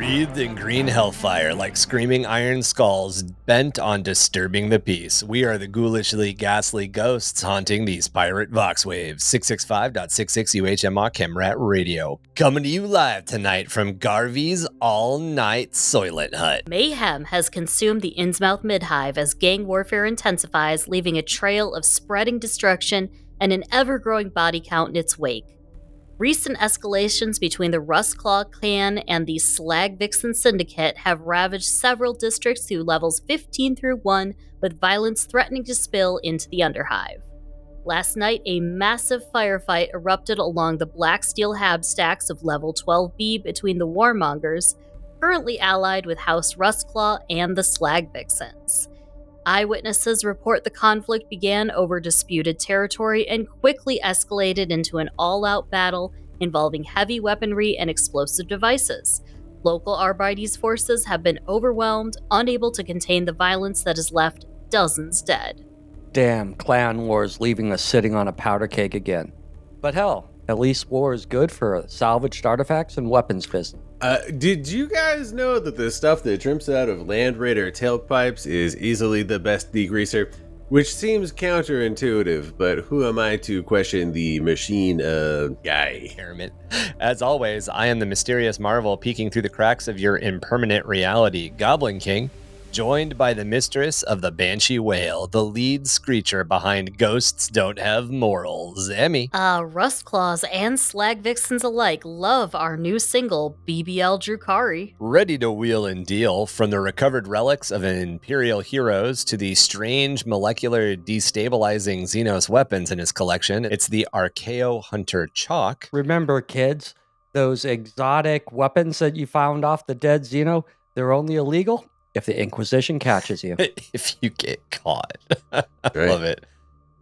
Wreathed in green hellfire like screaming iron skulls bent on disturbing the peace, we are the ghoulishly ghastly ghosts haunting these pirate vox waves. 665.66 UHMR Chemrat Radio. Coming to you live tonight from Garvey's all-night Soylent Hut. Mayhem has consumed the Innsmouth mid-hive as gang warfare intensifies, leaving a trail of spreading destruction and an ever-growing body count in its wake. Recent escalations between the Rustclaw clan and the Slag Vixen Syndicate have ravaged several districts through levels 15 through 1, with violence threatening to spill into the Underhive. Last night, a massive firefight erupted along the black steel habstacks of level 12B between the Warmongers, currently allied with House Rustclaw and the Slag Vixens. Eyewitnesses report the conflict began over disputed territory and quickly escalated into an all-out battle involving heavy weaponry and explosive devices. Local Arbites forces have been overwhelmed, unable to contain the violence that has left dozens dead. Damn, clan wars leaving us sitting on a powder keg again. But hell, at least war is good for salvaged artifacts and weapons business. Did you guys know that the stuff that drips out of Land Raider tailpipes is easily the best degreaser? Which seems counterintuitive, but who am I to question the machine guy? Experiment. As always, I am the mysterious marvel peeking through the cracks of your impermanent reality, Goblin King, joined by the mistress of the Banshee Whale, the lead screecher behind Ghosts Don't Have Morals, Emmy. Rustclaws and Slag Vixens alike love our new single, BBL Drukari. Ready to wheel and deal, from the recovered relics of an Imperial heroes to the strange molecular destabilizing Xenos weapons in his collection, it's the Archaeo Hunter Chac. Remember, kids, those exotic weapons that you found off the dead Xeno, they're only illegal if the Inquisition catches you. If you get caught. I love it.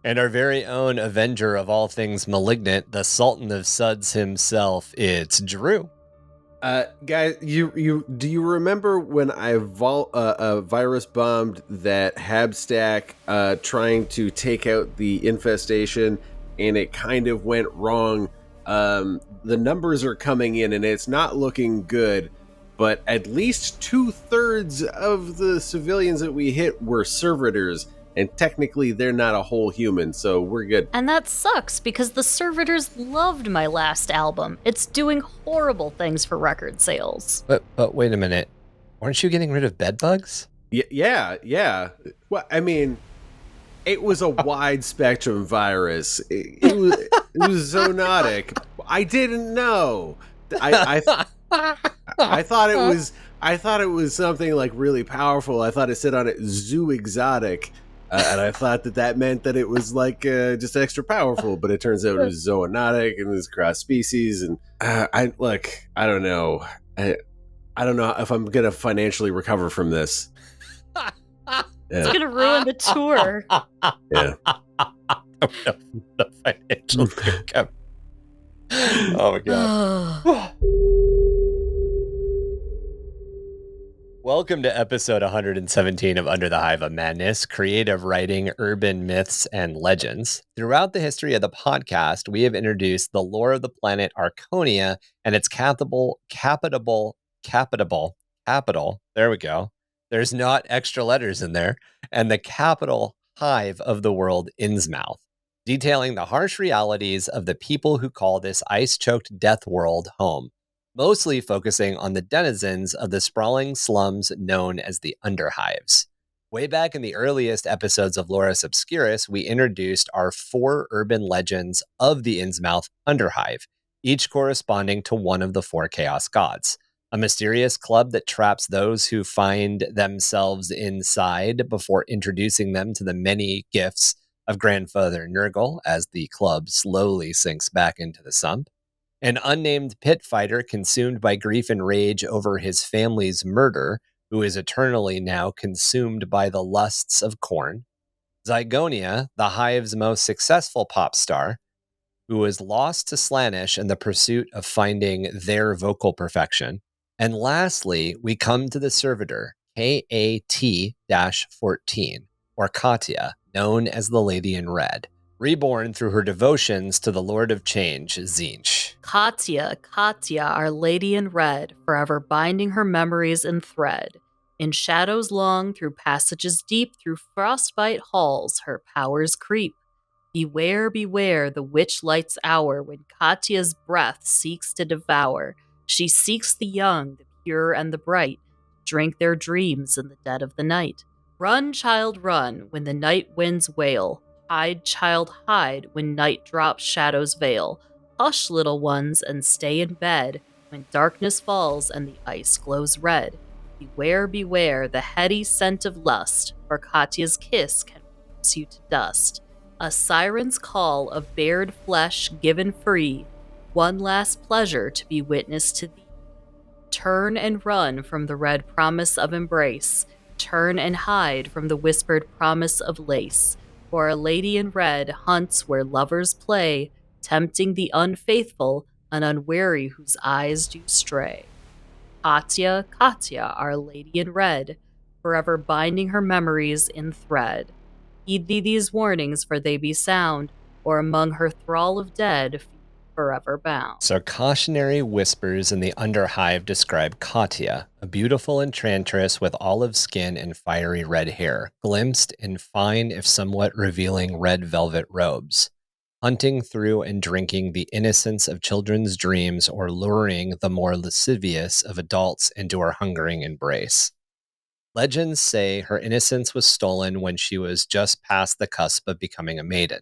And our very own Avenger of all things malignant, the Sultan of Suds himself, it's Drew. Guys, do you remember when I virus bombed that Habstack trying to take out the infestation, and it kind of went wrong? The numbers are coming in and it's not looking good. But at least 2/3 of the civilians that we hit were servitors, and technically they're not a whole human, so we're good. And that sucks, because the servitors loved my last album. It's doing horrible things for record sales. But wait a minute. Aren't you getting rid of bedbugs? Yeah. Well, I mean, it was a wide spectrum virus. It was zoonotic. I didn't know. I thought it was something like really powerful. I thought it said on it zoo exotic, and I thought that meant that it was like just extra powerful. But it turns out it was zoonotic and it was cross species. And I don't know. I don't know if I'm gonna financially recover from this. It's gonna ruin the tour. Yeah. The financial recovery. Oh my god. Welcome to episode 117 of Under the Hive of Madness, creative writing, urban myths, and legends. Throughout the history of the podcast, we have introduced the lore of the planet Arconia and its capital. There we go. There's not extra letters in there. And the capital hive of the world, Innsmouth, detailing the harsh realities of the people who call this ice-choked death world home, mostly focusing on the denizens of the sprawling slums known as the Underhives. Way back in the earliest episodes of Lorus Obscurus, we introduced our 4 urban legends of the Innsmouth Underhive, each corresponding to one of the 4 chaos gods. A mysterious club that traps those who find themselves inside before introducing them to the many gifts of Grandfather Nurgle as the club slowly sinks back into the sump. An unnamed pit fighter consumed by grief and rage over his family's murder, who is eternally now consumed by the lusts of corn. Zygonia, the Hive's most successful pop star, who was lost to Slaanesh in the pursuit of finding their vocal perfection. And lastly, we come to the servitor, KAT-14, or Katia, known as the Lady in Red, reborn through her devotions to the Lord of Change, Tzeentch. Katia, Katia, our lady in red, forever binding her memories in thread. In shadows long, through passages deep, through frostbite halls, her powers creep. Beware, beware, the witch light's hour, when Katia's breath seeks to devour. She seeks the young, the pure, and the bright, drink their dreams in the dead of the night. Run, child, run, when the night winds wail. Hide, child, hide, when night drops shadows veil. Hush, little ones, and stay in bed, when darkness falls and the ice glows red. Beware, beware, the heady scent of lust, for Katia's kiss can reduce you to dust. A siren's call of bared flesh given free, one last pleasure to be witness to thee. Turn and run from the red promise of embrace, turn and hide from the whispered promise of lace, for a lady in red hunts where lovers play, tempting the unfaithful and unwary whose eyes do stray. Katia, Katia, our lady in red, forever binding her memories in thread. Heed thee these warnings, for they be sound, or among her thrall of dead, forever bound. So cautionary whispers in the Underhive describe Katia, a beautiful enchantress with olive skin and fiery red hair, glimpsed in fine if somewhat revealing red velvet robes, hunting through and drinking the innocence of children's dreams or luring the more lascivious of adults into her hungering embrace. Legends say her innocence was stolen when she was just past the cusp of becoming a maiden,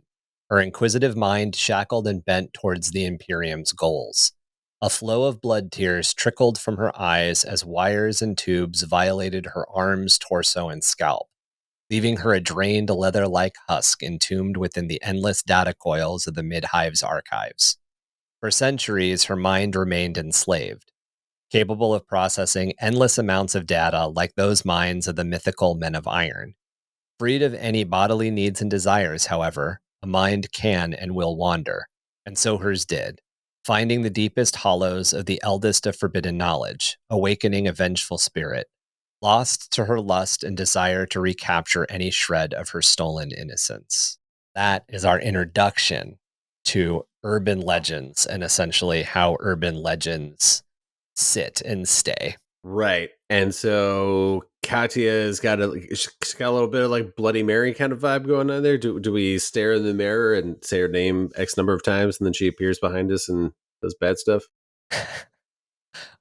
her inquisitive mind shackled and bent towards the Imperium's goals. A flow of blood tears trickled from her eyes as wires and tubes violated her arms, torso, and scalp, leaving her a drained leather-like husk entombed within the endless data coils of the Mid-Hive's archives. For centuries, her mind remained enslaved, capable of processing endless amounts of data like those minds of the mythical Men of Iron. Freed of any bodily needs and desires, however, a mind can and will wander, and so hers did, finding the deepest hollows of the eldest of forbidden knowledge, awakening a vengeful spirit, lost to her lust and desire to recapture any shred of her stolen innocence. That is our introduction to urban legends and essentially how urban legends sit and stay. Right. And so Katia's she's got a little bit of like Bloody Mary kind of vibe going on there. Do we stare in the mirror and say her name X number of times and then she appears behind us and does bad stuff?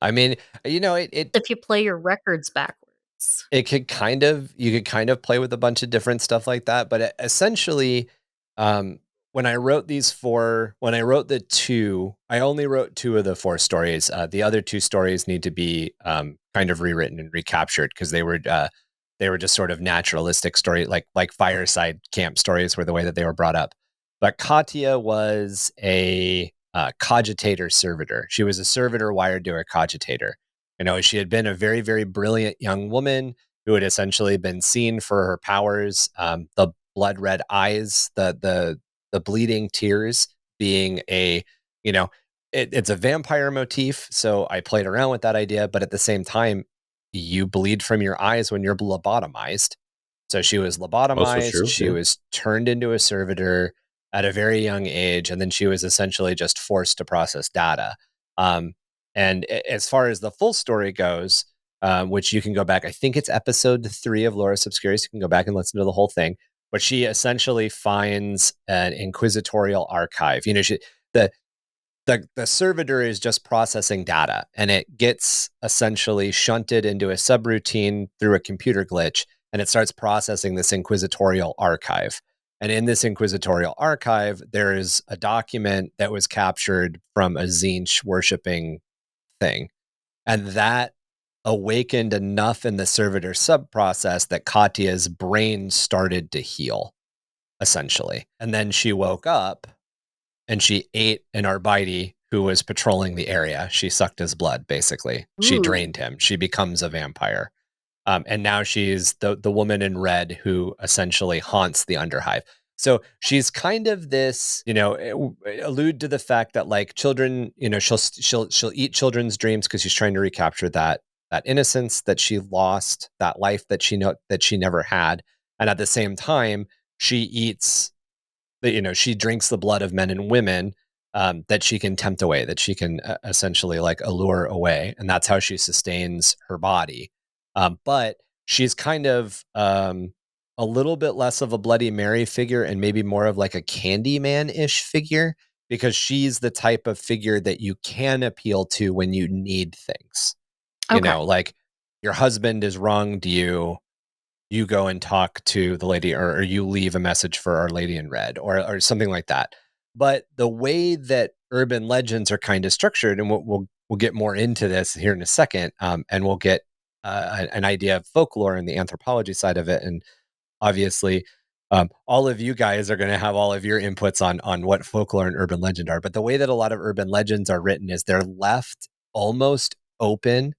I mean, it If you play your records backwards. you could kind of play with a bunch of different stuff like that, but essentially, when I wrote the two, I only wrote 2 of the 4 stories. The other 2 stories need to be kind of rewritten and recaptured because they were just sort of naturalistic story, like fireside camp stories were the way that they were brought up. But Katia was a cogitator servitor. She was a servitor wired to a cogitator. She had been a very, very brilliant young woman who had essentially been seen for her powers, the blood red eyes, the bleeding tears being it's a vampire motif. So I played around with that idea, but at the same time, you bleed from your eyes when you're lobotomized. So she was lobotomized. True, she yeah. was turned into a servitor at a very young age, and then she was essentially just forced to process data. And as far as the full story goes, which you can go back, I think it's episode 3 of Loris Obscuris. You can go back and listen to the whole thing. But she essentially finds an inquisitorial archive. The servitor is just processing data, and it gets essentially shunted into a subroutine through a computer glitch, and it starts processing this inquisitorial archive. And in this inquisitorial archive, there is a document that was captured from a Tzeentch worshipping thing. And that awakened enough in the servitor sub-process that Katia's brain started to heal, essentially. And then she woke up and she ate an Arbite who was patrolling the area. She sucked his blood, basically. She Ooh. drained him. She becomes a vampire. And now she's the woman in red who essentially haunts the Underhive. So she's kind of this, allude to the fact that like children, she'll eat children's dreams because she's trying to recapture that innocence that she lost, that life that she never had. And at the same time, she eats she drinks the blood of men and women that she can tempt away, that she can essentially like allure away, and that's how she sustains her body. But she's kind of a little bit less of a Bloody Mary figure and maybe more of like a Candyman-ish figure, because she's the type of figure that you can appeal to when you need things. You Okay. know, like your husband is wronged you, you go and talk to the lady, or you leave a message for Our Lady in Red, or something like that. But the way that urban legends are kind of structured, and we'll get more into this here in a second, and we'll get an idea of folklore and the anthropology side of it, and obviously, all of you guys are going to have all of your inputs on what folklore and urban legend are. But the way that a lot of urban legends are written is they're left almost open,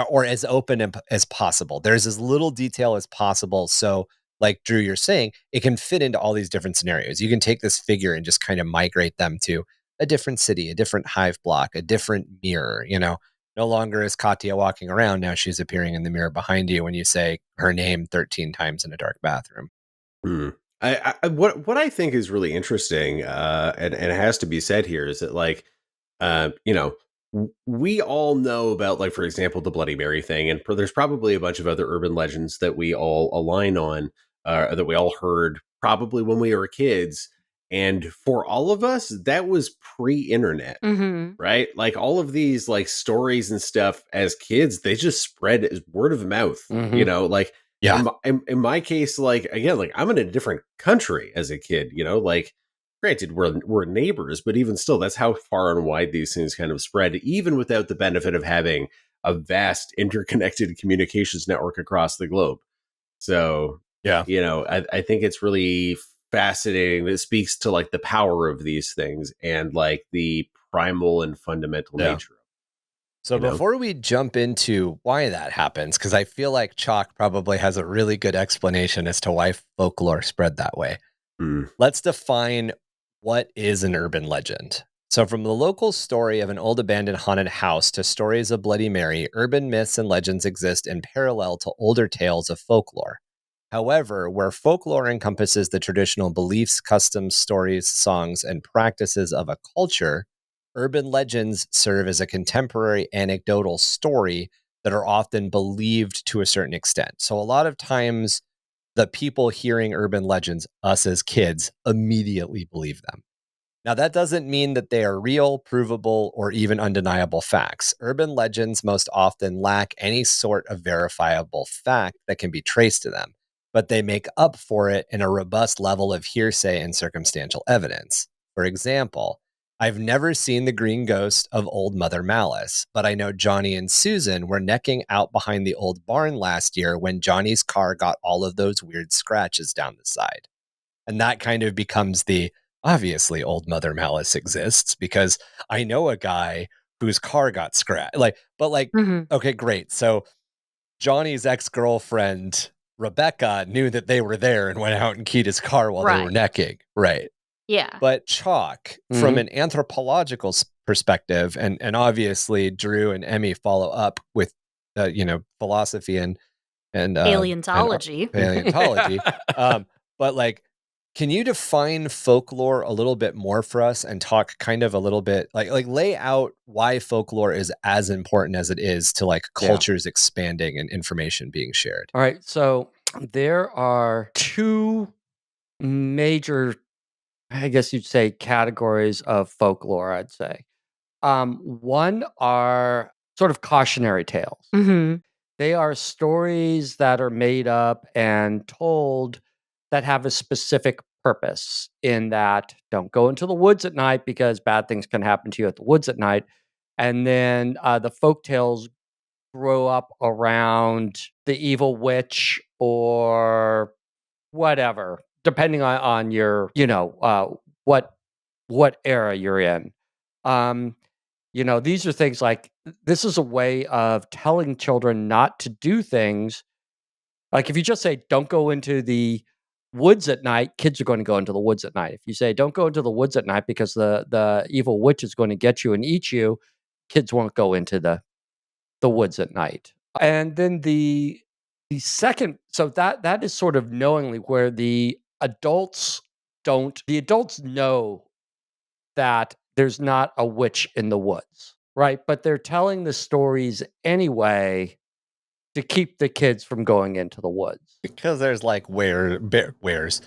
or as open as possible. There's as little detail as possible. So, like Drew, you're saying, it can fit into all these different scenarios. You can take this figure and just kind of migrate them to a different city, a different hive block, a different mirror. You know, no longer is Katia walking around. Now she's appearing in the mirror behind you when you say her name 13 times in a dark bathroom. Hmm. What I think is really interesting, and it has to be said here, is that like, you know, we all know about, like, for example, the Bloody Mary thing, and there's probably a bunch of other urban legends that we all align on, that we all heard probably when we were kids. And for all of us, that was pre-internet, Mm-hmm. right? Like all of these like stories and stuff as kids, they just spread as word of mouth. You Mhm. know, like Yeah. in my case, like again, like I'm in a different country as a kid. You know, like granted we're neighbors, but even still, that's how far and wide these things kind of spread, even without the benefit of having a vast interconnected communications network across the globe. So, Yeah. you know, I think it's really fascinating. It speaks to like the power of these things and like the primal and fundamental Yeah. nature. So You know, before we jump into why that happens, because I feel like Chac probably has a really good explanation as to why folklore spread that way. Mm. Let's define what is an urban legend. So, from the local story of an old abandoned haunted house to stories of Bloody Mary, urban myths and legends exist in parallel to older tales of folklore. However, where folklore encompasses the traditional beliefs, customs, stories, songs, and practices of a culture, urban legends serve as a contemporary anecdotal story that are often believed to a certain extent. So, a lot of times, the people hearing urban legends, us as kids, immediately believe them. Now, that doesn't mean that they are real, provable, or even undeniable facts. Urban legends most often lack any sort of verifiable fact that can be traced to them, but they make up for it in a robust level of hearsay and circumstantial evidence. For example, I've never seen the green ghost of Old Mother Malice, but I know Johnny and Susan were necking out behind the old barn last year when Johnny's car got all of those weird scratches down the side. And that kind of becomes the obviously Old Mother Malice exists because I know a guy whose car got scratched. Mm-hmm. Okay, great. So Johnny's ex-girlfriend Rebecca knew that they were there and went out and keyed his car while they were Right. necking. Right. Yeah. But Chalk, from an anthropological perspective, and obviously Drew and Emmy follow up with, philosophy and Paleontology. paleontology. But like, can you define folklore a little bit more for us and talk kind of a little bit like lay out why folklore is as important as it is to like Yeah. cultures expanding and information being shared? All right. So there are two major, I guess you'd say, categories of folklore, I'd say. One are sort of cautionary tales. Mm-hmm. They are stories that are made up and told that have a specific purpose, in that don't go into the woods at night because bad things can happen to you at the woods at night. And then the folk tales grow up around the evil witch or whatever, depending on your, what era you're in. Um, these are things like, this is a way of telling children not to do things. Like if you just say, don't go into the woods at night, kids are going to go into the woods at night. If you say, don't go into the woods at night because the evil witch is going to get you and eat you, kids won't go into the woods at night. And then the second, so that is sort of knowingly, where the adults know that there's not a witch in the woods, right? But they're telling the stories anyway to keep the kids from going into the woods. Because there's like wears.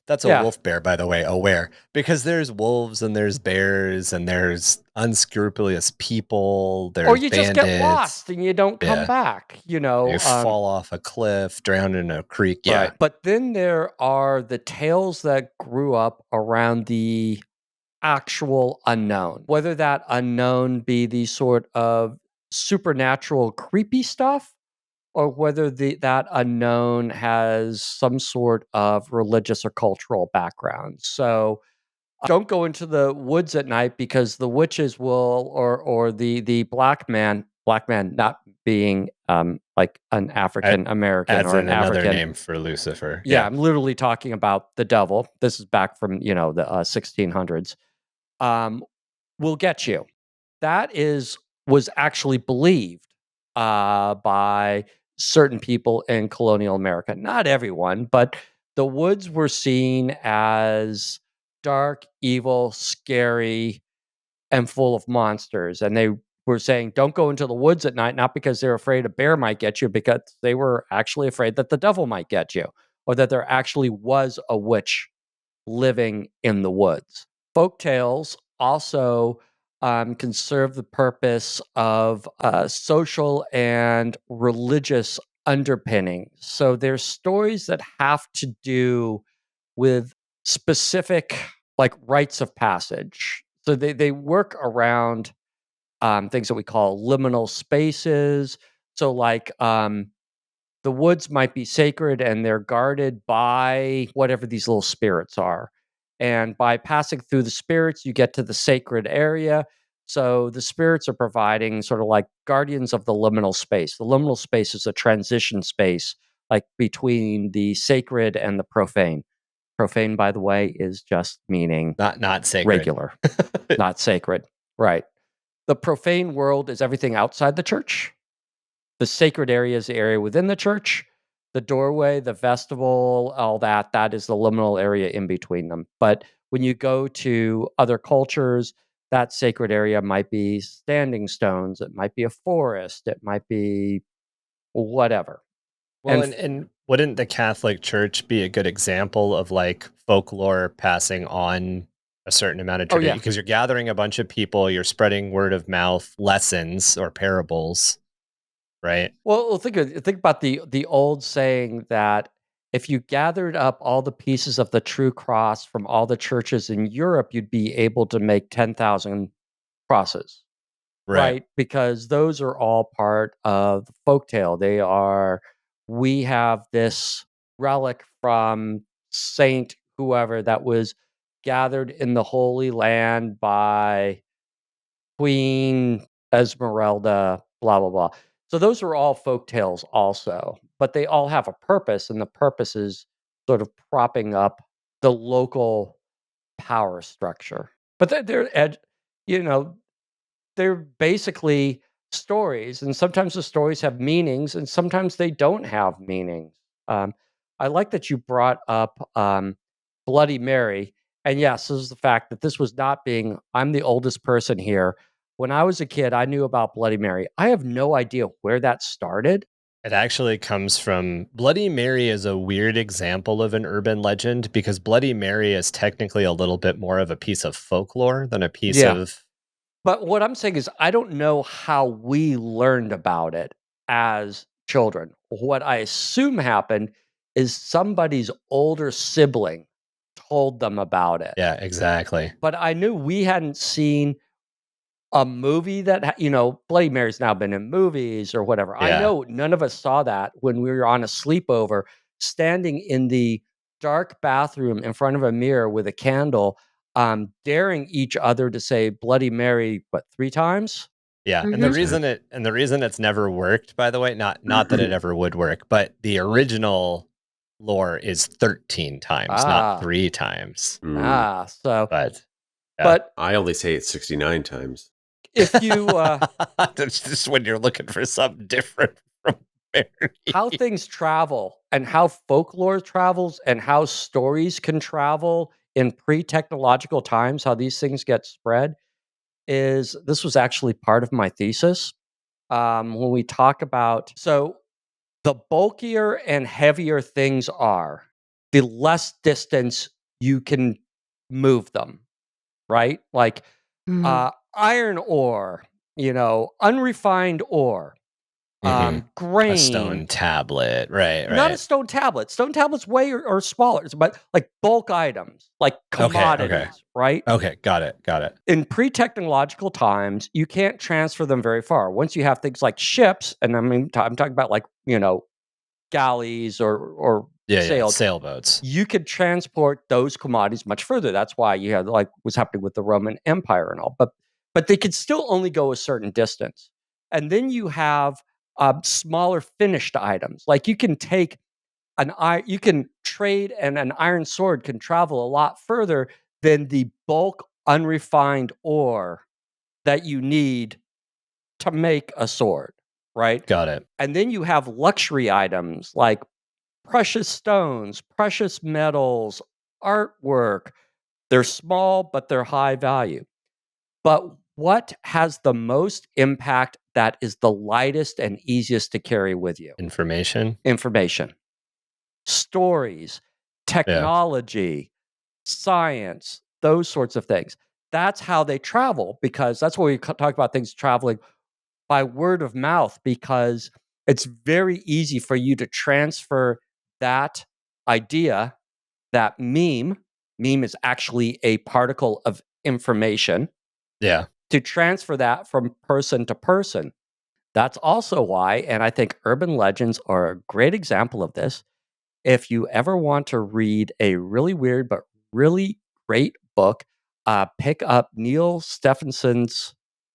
That's a Yeah. wolf bear, by the way, a were. Because there's wolves and there's bears and there's unscrupulous people. There's Or you just get bandits. lost and you don't come Yeah. back, you know. You fall off a cliff, drown in a creek. Yeah. Right. But then there are the tales that grew up around the actual unknown, whether that unknown be the sort of supernatural creepy stuff, or whether that unknown has some sort of religious or cultural background. So don't go into the woods at night because the witches will, or the black man not being like an African American Adds or in an another African name for Lucifer. Yeah, I'm literally talking about the devil. This is back from, the 1600s. Will get you. That was actually believed by certain people in colonial America. Not everyone, but the woods were seen as dark, evil, scary, and full of monsters. And they were saying, don't go into the woods at night, not because they're afraid a bear might get you, because they were actually afraid that the devil might get you, or that there actually was a witch living in the woods. Folk tales also can serve the purpose of social and religious underpinnings. So there's stories that have to do with specific like rites of passage. So they work around things that we call liminal spaces. So like the woods might be sacred and they're guarded by whatever these little spirits are. And by passing through the spirits, you get to the sacred area. So the spirits are providing sort of like guardians of the liminal space. The liminal space is a transition space, like between the sacred and the profane. Profane, by the way, is just meaning Not sacred. regular, not sacred. Right. The profane world is everything outside the church. The sacred area is the area within the church. The doorway, the vestibule, all that is the liminal area in between them. But when you go to other cultures, that sacred area might be standing stones, it might be a forest, it might be whatever. Well, and wouldn't the Catholic Church be a good example of like folklore passing on a certain amount of tradition? Because you're gathering a bunch of people, you're spreading word of mouth lessons or parables, right? Well, think about the old saying that if you gathered up all the pieces of the true cross from all the churches in Europe, you'd be able to make 10,000 crosses. Right. Because those are all part of the folktale. We have this relic from Saint whoever that was gathered in the Holy Land by Queen Esmeralda, blah, blah, blah. So those are all folk tales also, but they all have a purpose, and the purpose is sort of propping up the local power structure. But they're basically stories, and sometimes the stories have meanings, and sometimes they don't have meanings. I like that you brought up Bloody Mary, and yes, this is the fact that this was not being. I'm the oldest person here. When I was a kid, I knew about Bloody Mary. I have no idea where that started. It actually comes from Bloody Mary is a weird example of an urban legend because Bloody Mary is technically a little bit more of a piece of folklore than a piece of. But what I'm saying is, I don't know how we learned about it as children. What I assume happened is somebody's older sibling told them about it. Yeah, exactly. But I knew we hadn't seen a movie that, Bloody Mary's now been in movies or whatever. Yeah. I know none of us saw that when we were on a sleepover, standing in the dark bathroom in front of a mirror with a candle, daring each other to say Bloody Mary, 3 times? Yeah, and the reason it's never worked, by the way, not that it ever would work, but the original lore is 13 times, not 3 times. But I only say it 69 times. If you that's just when you're looking for something different from Mary. How things travel and how folklore travels and how stories can travel in pre-technological times, how these things get spread is this was actually part of my thesis. When we talk about, so the bulkier and heavier things are, the less distance you can move them, right? Like iron ore, unrefined ore, A grain. stone tablet, right? Not a stone tablet. Stone tablets way or smaller, but like bulk items, like commodities, right? Okay, got it. In pre-technological times, you can't transfer them very far. Once you have things like ships, and I'm talking about like, galleys or sailboats. You could transport those commodities much further. That's why you had like what's happening with the Roman Empire and all. But they could still only go a certain distance. And then you have smaller finished items. Like you can take you can trade, and an iron sword can travel a lot further than the bulk unrefined ore that you need to make a sword, right? Got it. And then you have luxury items like precious stones, precious metals, artwork. They're small, but they're high value. But what has the most impact that is the lightest and easiest to carry with you? Information. Stories, technology, science, those sorts of things. That's how they travel, because that's what we talk about, things traveling by word of mouth, because it's very easy for you to transfer that idea, that meme is actually a particle of information. Yeah. To transfer that from person to person. That's also why, and I think urban legends are a great example of this. If you ever want to read a really weird but really great book, pick up Neil Stephenson's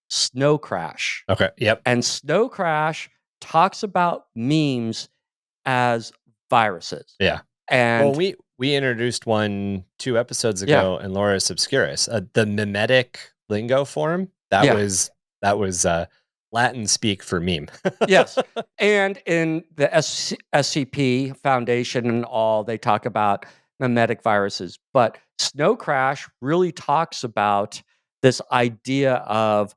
Snow Crash. Okay. Yep. And Snow Crash talks about memes as viruses. Yeah. And well, we introduced one 2 episodes ago in Loris Obscurus, the mimetic lingo form. That was Latin speak for meme. Yes. And in the SCP Foundation and all, they talk about mimetic viruses. But Snow Crash really talks about this idea of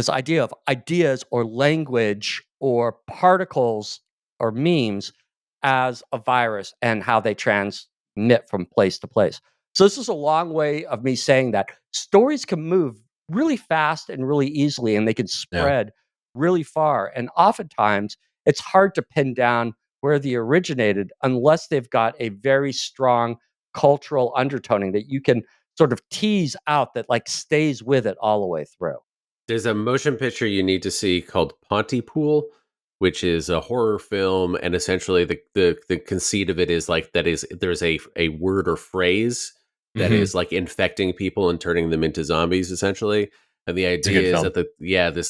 ideas or language or particles or memes as a virus and how they transmit from place to place. So this is a long way of me saying that stories can move really fast and really easily, and they can spread really far. And oftentimes it's hard to pin down where they originated unless they've got a very strong cultural undertoning that you can sort of tease out that like stays with it all the way through. There's a motion picture you need to see called Pontypool, which is a horror film, and essentially the conceit of it is like there's a word or phrase that is like infecting people and turning them into zombies, essentially. And the idea is that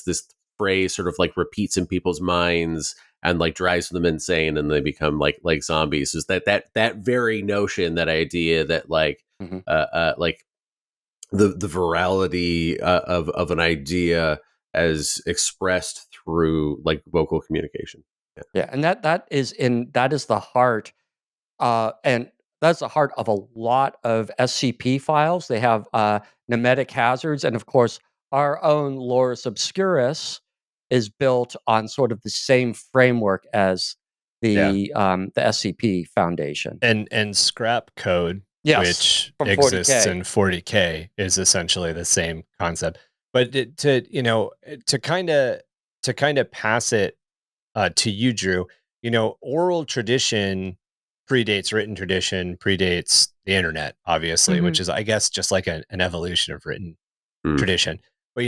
this phrase sort of like repeats in people's minds and like drives them insane, and they become like zombies. Is that very notion, that idea that like like the virality of an idea as expressed through like vocal communication. And that is the heart, and that's the heart of a lot of SCP files. They have mimetic hazards, and of course, our own Loris Obscurus is built on sort of the same framework as the SCP Foundation. And scrap code, which exists in 40K, is essentially the same concept. But to kind of pass it to you, Drew, oral tradition predates written tradition, predates the internet, obviously, which is, I guess, just like an evolution of written tradition. But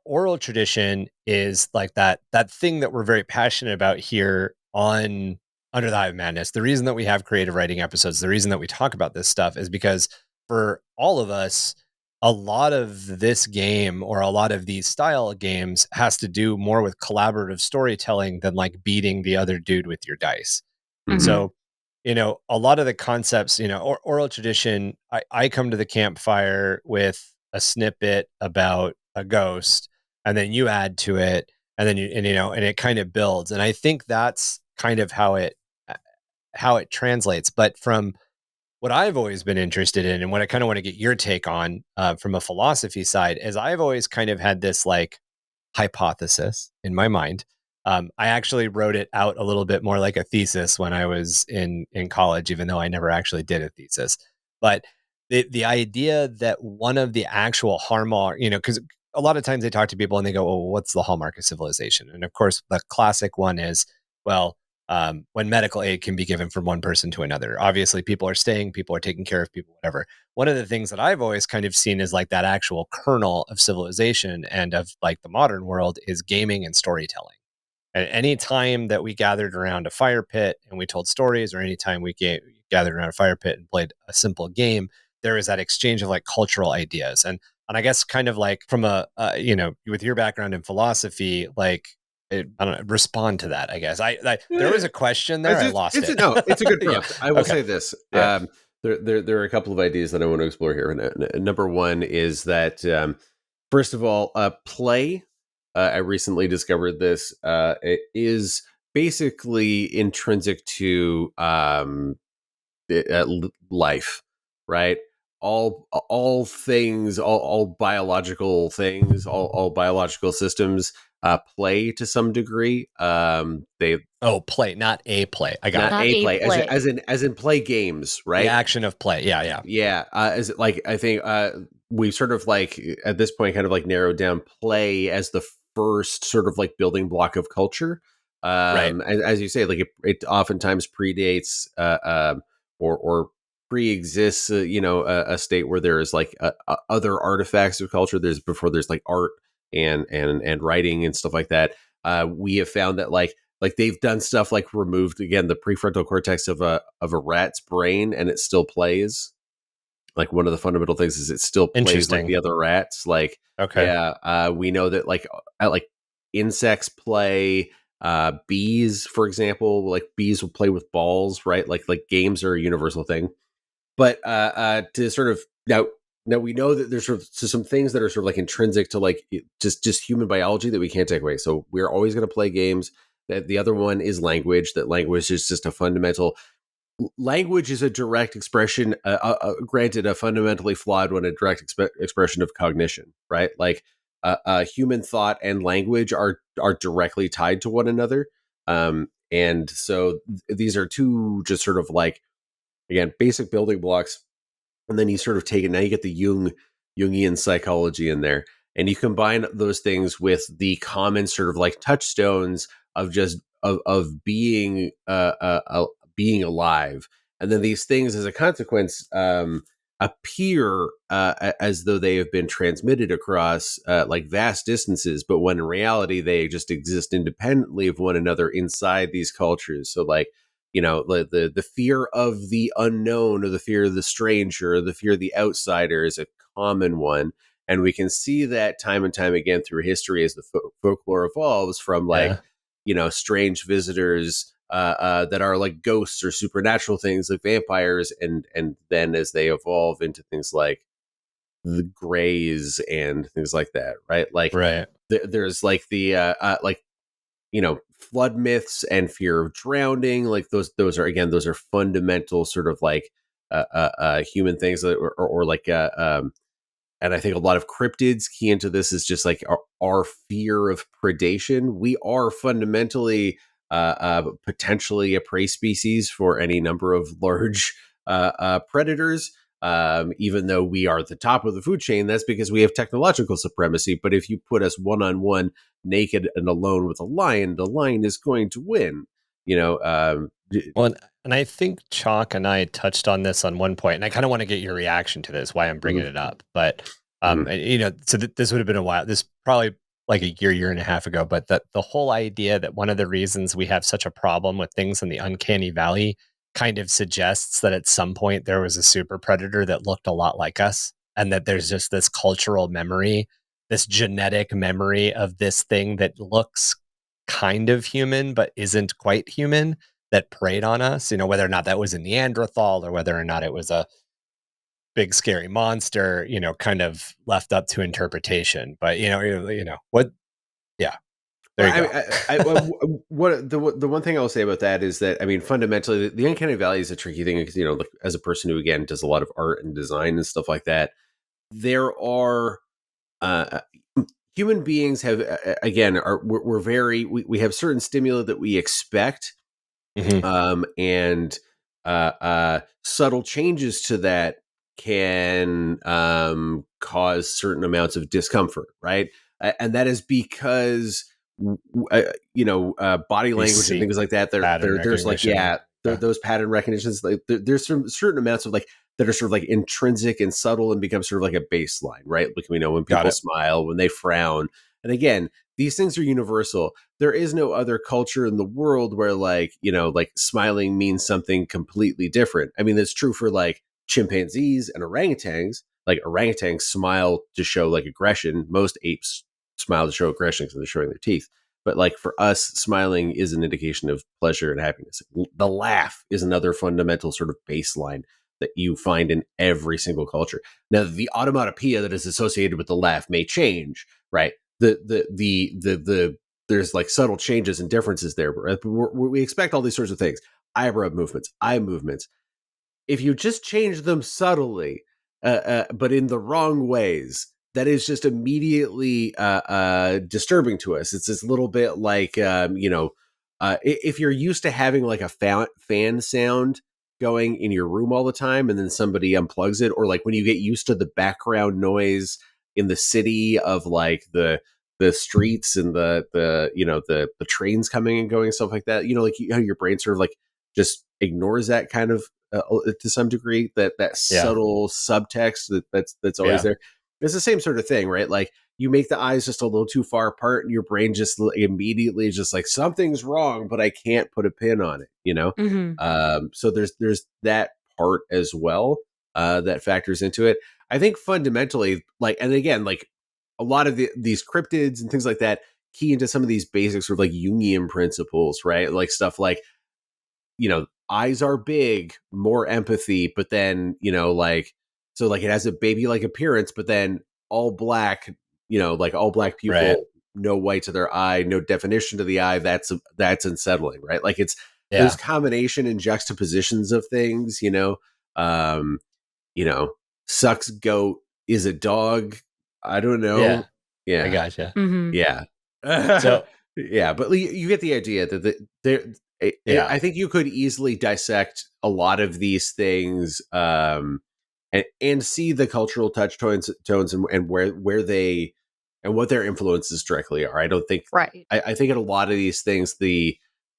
oral tradition is like that thing that we're very passionate about here on Under the Hive of Madness. The reason that we have creative writing episodes, the reason that we talk about this stuff, is because for all of us, a lot of this game, or a lot of these style of games, has to do more with collaborative storytelling than like beating the other dude with your dice. So, a lot of the concepts, oral tradition, I come to the campfire with a snippet about a ghost, and then you add to it, and then and it kind of builds. And I think that's kind of how it translates. But from what I've always been interested in, and what I kind of want to get your take on from a philosophy side, is I've always kind of had this like hypothesis in my mind. I actually wrote it out a little bit more like a thesis when I was in college, even though I never actually did a thesis. But the idea that one of the actual hallmark, because a lot of times they talk to people and they go, "Oh, what's the hallmark of civilization?" And of course, the classic one is, well, when medical aid can be given from one person to another. Obviously, people are staying, people are taking care of people, whatever. One of the things that I've always kind of seen is like that actual kernel of civilization and of like the modern world is gaming and storytelling. And any time that we gathered around a fire pit and we told stories, or any time we gathered around a fire pit and played a simple game, there is that exchange of like cultural ideas. And I guess kind of like from a with your background in philosophy, like I don't know, respond to that. I guess there was a question there. I lost it. No, it's a good Yeah. prompt. I will Okay. say this. Yeah. There are a couple of ideas that I want to explore here. Number one is that first of all, play. I recently discovered this. It is basically intrinsic to life, right? All things, all biological things, all biological systems play to some degree. They play, not a play. I got not Not a a play, play. as in play games, right? the action of play. Yeah. Yeah, as like I think we've sort of like at this point kind of like narrowed down play as the first sort of like building block of culture. Right. As you say, like it oftentimes predates or pre-exists, a state where there is like other artifacts of culture. There's like art and writing and stuff like that. We have found that like they've done stuff like removed again the prefrontal cortex of a rat's brain, and it still plays. Like one of the fundamental things is it still plays like Interesting. the other rats. Like Okay. yeah, we know that like insects play. Bees, for example, like bees will play with balls, right? Like games are a universal thing. But to sort of now we know that there's sort of some things that are sort of like intrinsic to like just human biology that we can't take away. So we're always going to play games. That the other one is language. That language is just a fundamental. Language is a direct expression. Granted, a fundamentally flawed one, a direct expression of cognition, right? Like human thought and language are directly tied to one another. And so these are two just sort of like again basic building blocks, and then you sort of take it, now you get the Jungian psychology in there, and you combine those things with the common sort of like touchstones of just of being alive, and then these things as a consequence appear as though they have been transmitted across like vast distances, but when in reality they just exist independently of one another inside these cultures. So like the fear of the unknown, or the fear of the stranger, or the fear of the outsider is a common one, and we can see that time and time again through history as the folklore evolves from like strange visitors that are like ghosts or supernatural things like vampires, and then as they evolve into things like the Greys and things like that, right? Like Right. there's like the flood myths and fear of drowning. Like those are fundamental sort of like human things that, or like and I think a lot of cryptids key into this is just like our fear of predation. We are fundamentally potentially a prey species for any number of large predators. Even though we are at the top of the food chain, that's because we have technological supremacy. But if you put us one-on-one, naked and alone with a lion, the lion is going to win. Well, and I think Chac and I touched on this on one point, and I kind of want to get your reaction to this, why I'm bringing it up. But, so this would have been a while. This probably like a year and a half ago, but the whole idea that one of the reasons we have such a problem with things in the uncanny valley kind of suggests that at some point there was a super predator that looked a lot like us, and that there's just this cultural memory, this genetic memory of this thing that looks kind of human but isn't quite human, that preyed on us, whether or not that was a Neanderthal or whether or not it was a big scary monster, kind of left up to interpretation. But what? Yeah. There you go. What the one thing I'll say about that is that, I mean, fundamentally, the uncanny valley is a tricky thing because, like, as a person who again does a lot of art and design and stuff like that, there are human beings have again we're very we have certain stimuli that we expect, and subtle changes to that can cause certain amounts of discomfort, right? And that is because body language and things like that. There's like those pattern recognitions. Like there's some certain amounts of like that are sort of like intrinsic and subtle and become sort of like a baseline, right? Like we know when people smile, when they frown, and again, these things are universal. There is no other culture in the world where like smiling means something completely different. I mean, that's true for like chimpanzees and orangutans. Like orangutans smile to show like aggression. Most apes smile to show aggression because they're showing their teeth. But like for us, smiling is an indication of pleasure and happiness. The laugh is another fundamental sort of baseline that you find in every single culture. Now, the automatopoeia that is associated with the laugh may change, right? There's like subtle changes and differences there. We expect all these sorts of things. Eyebrow movements, eye movements. If you just change them subtly, but in the wrong ways, that is just immediately disturbing to us. It's this little bit like, if you're used to having like a fan sound going in your room all the time and then somebody unplugs it, or like when you get used to the background noise in the city of like the streets and the trains coming and going, stuff like that, like how your brain sort of like just ignores that kind of to some degree, that subtle subtext that's always there. It's the same sort of thing, right? Like you make the eyes just a little too far apart and your brain just immediately just like something's wrong, but I can't put a pin on it, so there's that part as well that factors into it. I think fundamentally, like, and again, like a lot of these cryptids and things like that key into some of these basic sort of like Jungian principles, right? Like stuff like, eyes are big, more empathy, but then, so like it has a baby like appearance, but then all black, like all black people, right. No white to their eye, no definition to the eye. That's unsettling, right? Like it's those combination and juxtapositions of things, sucks goat is a dog. I don't know. Yeah. I gotcha. Yeah. So yeah, but you get the idea that I think you could easily dissect a lot of these things and see the cultural touch tones and where they and what their influences directly are. I don't think right. I think in a lot of these things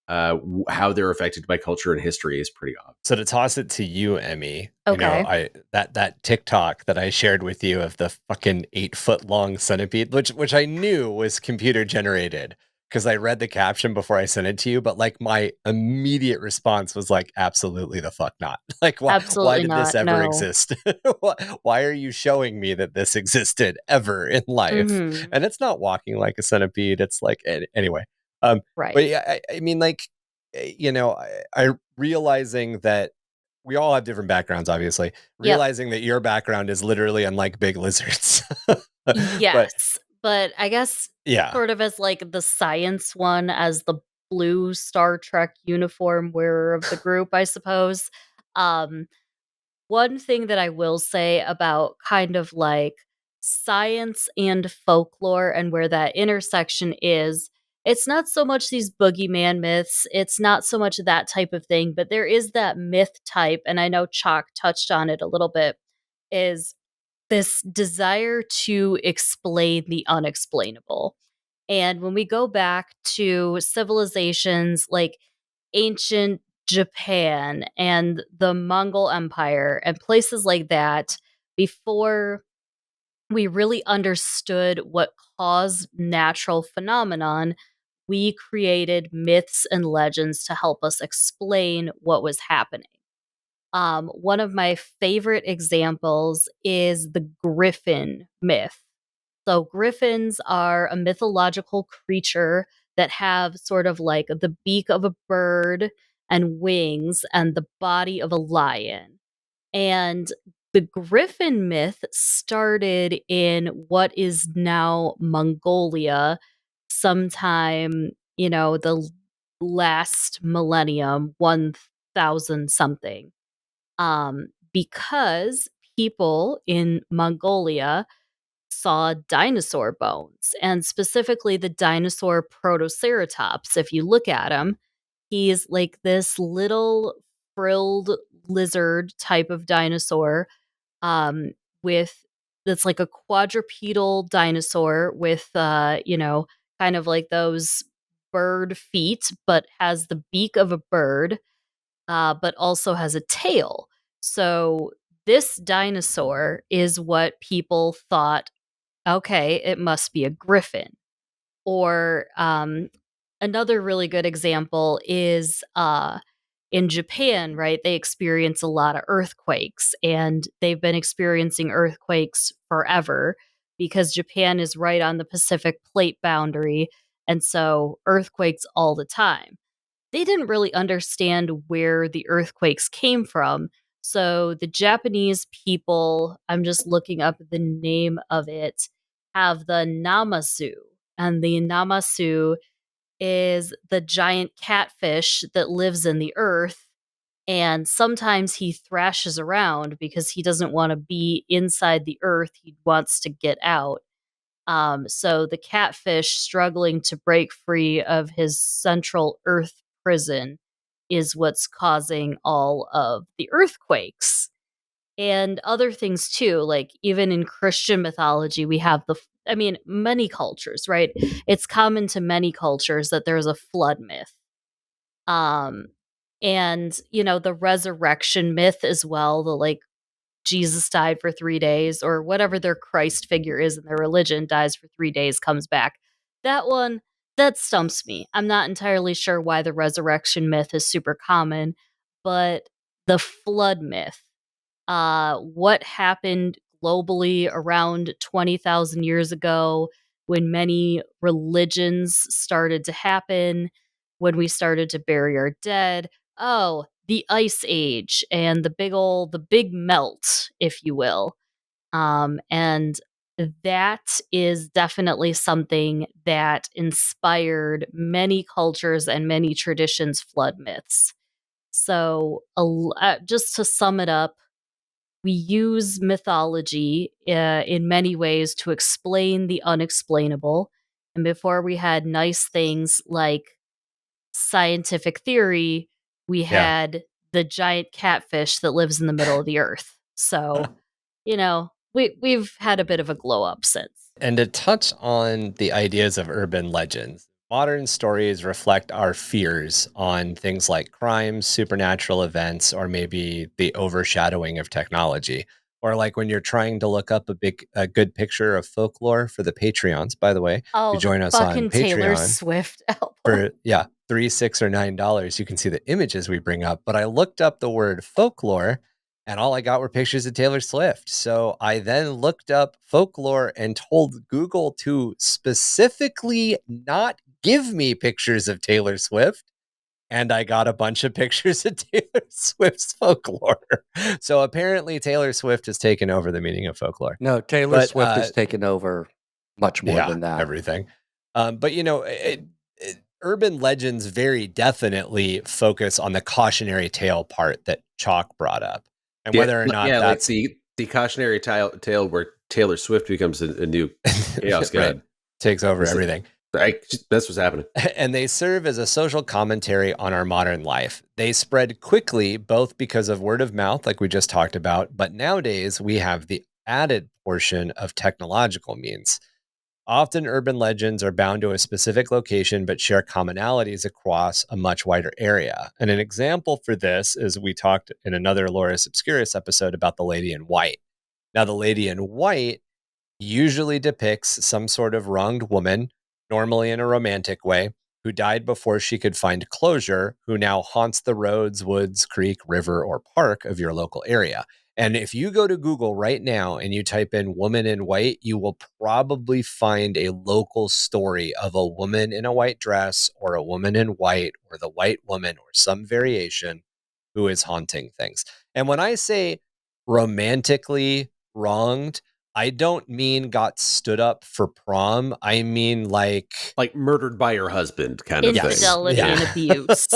how they're affected by culture and history is pretty obvious. So to toss it to you, Emmy, okay. That TikTok that I shared with you of the fucking 8-foot long centipede, which I knew was computer generated because I read the caption before I sent it to you, but like my immediate response was like, absolutely the fuck not. Like, why did this ever exist? Why are you showing me that this existed ever in life? And it's not walking like a centipede. It's like, anyway. Right. But yeah, I mean, like, I realizing that we all have different backgrounds, obviously. Realizing that your background is literally unlike big lizards. Yes, but I guess sort of as like the science one, as the blue Star Trek uniform wearer of the group, I suppose. One thing that I will say about kind of like science and folklore and where that intersection is, it's not so much these boogeyman myths, it's not so much that type of thing, but there is that myth type, and I know Chac touched on it a little bit, is this desire to explain the unexplainable. And when we go back to civilizations like ancient Japan and the Mongol Empire and places like that, before we really understood what caused natural phenomenon, we created myths and legends to help us explain what was happening. One of my favorite examples is the griffin myth. So griffins are a mythological creature that have sort of like the beak of a bird and wings and the body of a lion. And the griffin myth started in what is now Mongolia sometime, the last millennium, 1000 something. Because people in Mongolia saw dinosaur bones, and specifically the dinosaur Protoceratops. If you look at him, he's like this little frilled lizard type of dinosaur, um, with that's like a quadrupedal dinosaur with, kind of like those bird feet, but has the beak of a bird, but also has a tail. So this dinosaur is what people thought, okay, it must be a griffin. Or another really good example is in Japan, right? They experience a lot of earthquakes, and they've been experiencing earthquakes forever because Japan is right on the Pacific plate boundary. And so earthquakes all the time. They didn't really understand where the earthquakes came from. So the Japanese people, I'm just looking up the name of it, have the Namazu. And the Namazu is the giant catfish that lives in the earth. And sometimes he thrashes around because he doesn't want to be inside the earth. He wants to get out. So the catfish struggling to break free of his central earth prison is what's causing all of the earthquakes and other things too. Like even in Christian mythology, we have many cultures, right? It's common to many cultures that there's a flood myth. Um, and the resurrection myth as well, the like Jesus died for 3 days or whatever their Christ figure is in their religion, dies for 3 days, comes back. That one, that stumps me. I'm not entirely sure why the resurrection myth is super common, but the flood myth, what happened globally around 20,000 years ago when many religions started to happen, when we started to bury our dead. Oh, the ice age and the big melt, if you will. And that is definitely something that inspired many cultures and many traditions, flood myths. So, just to sum it up, we use mythology in many ways to explain the unexplainable. And before we had nice things like scientific theory, we Yeah. had the giant catfish that lives in the middle of the earth. So, we've had a bit of a glow up since. And to touch on the ideas of urban legends, modern stories reflect our fears on things like crimes, supernatural events, or maybe the overshadowing of technology. Or like when you're trying to look up a good picture of folklore for the Patreons, by the way, Oh, you the join us on fucking Taylor Patreon Swift album. for $3, $6, or $9. You can see the images we bring up. But I looked up the word folklore, and all I got were pictures of Taylor Swift. So I then looked up folklore and told Google to specifically not give me pictures of Taylor Swift. And I got a bunch of pictures of Taylor Swift's folklore. So apparently Taylor Swift has taken over the meaning of folklore. No, Taylor Swift has taken over much more than that. Everything. But urban legends very definitely focus on the cautionary tale part that Chac brought up, and whether or not that's like the cautionary tale where Taylor Swift becomes a new chaos god, right, takes over everything. That's what's happening. And they serve as a social commentary on our modern life. They spread quickly, both because of word of mouth, like we just talked about, but nowadays we have the added portion of technological means. Often urban legends are bound to a specific location but share commonalities across a much wider area. And an example for this is we talked in another Loris Obscurus episode about the Lady in White. Now, the Lady in White usually depicts some sort of wronged woman, normally in a romantic way, who died before she could find closure, who now haunts the roads, woods, creek, river, or park of your local area. And if you go to Google right now and you type in woman in white, you will probably find a local story of a woman in a white dress or a woman in white or the white woman or some variation who is haunting things. And when I say romantically wronged, I don't mean got stood up for prom. I mean like murdered by her husband kind of thing. Infidelity and abuse.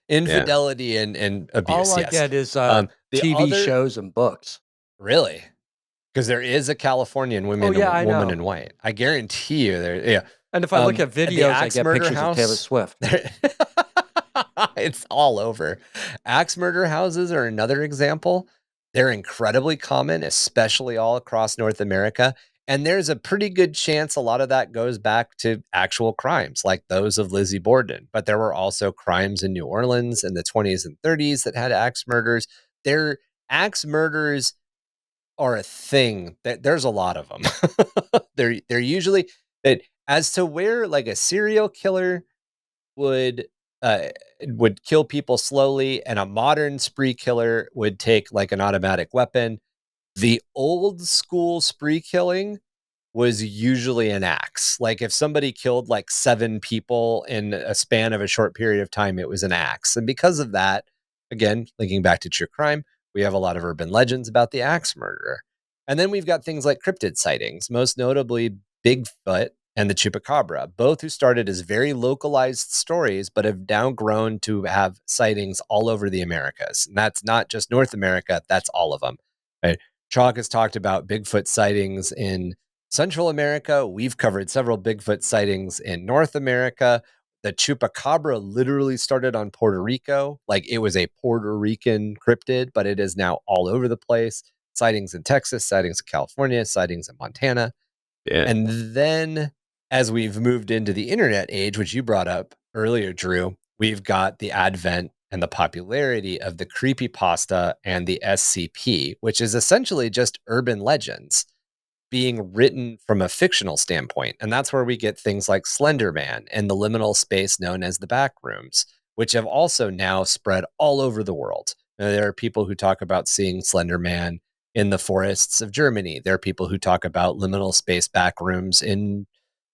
Infidelity and abuse. All I yes. get is The TV other- shows and books. Really? Because there is a Californian woman in white. I guarantee you there. Yeah. And if I look at the videos, I Axe get Murder pictures House- of Taylor Swift. It's all over. Axe murder houses are another example. They're incredibly common, especially all across North America. And there's a pretty good chance a lot of that goes back to actual crimes like those of Lizzie Borden. But there were also crimes in New Orleans in the 20s and 30s that had axe murders. Axe murders are a thing. There's a lot of them. they're usually that as to where like a serial killer would kill people slowly and a modern spree killer would take like an automatic weapon. The old school spree killing was usually an axe. Like if somebody killed like 7 people in a span of a short period of time, it was an axe. And because of that, again, linking back to true crime, we have a lot of urban legends about the axe murderer. And then we've got things like cryptid sightings, most notably Bigfoot and the Chupacabra, both who started as very localized stories, but have now grown to have sightings all over the Americas. And that's not just North America, that's all of them. Right? Chac has talked about Bigfoot sightings in Central America. We've covered several Bigfoot sightings in North America. The Chupacabra literally started on Puerto Rico. Like it was a Puerto Rican cryptid, but it is now all over the place. Sightings in Texas, sightings in California, sightings in Montana. Yeah. And then as we've moved into the internet age, which you brought up earlier, Drew, we've got the advent and the popularity of the creepypasta and the SCP, which is essentially just urban legends being written from a fictional standpoint. And that's where we get things like Slender Man and the liminal space known as the Backrooms, which have also now spread all over the world. Now, there are people who talk about seeing Slender Man in the forests of Germany. There are people who talk about liminal space backrooms in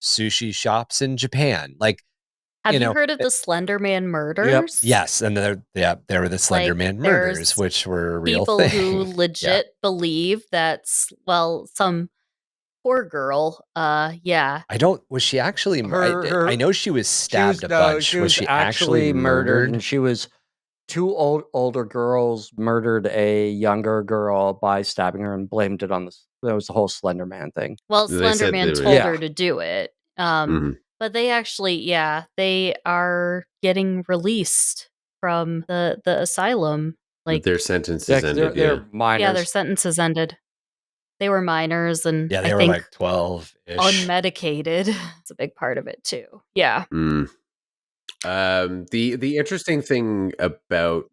sushi shops in Japan. Like, Have you heard of the Slender Man murders? Yes, and there were the Slender Man murders, there's which were a real people thing. who legit believe that's some poor girl. Was she actually? I know she was stabbed a bunch. She was she actually murdered? And she was 2 older girls murdered a younger girl by stabbing her and blamed it on that was the whole Slender Man thing. Well, They Slender said Man they were- told Yeah. her to do it. Mhm. But they actually, they are getting released from the asylum. Like their sentences Yeah, 'cause ended. they're minors. their sentences ended. They were minors, and they I were think like 12-ish. unmedicated. It's a big part of it too. Yeah. Mm. The interesting thing about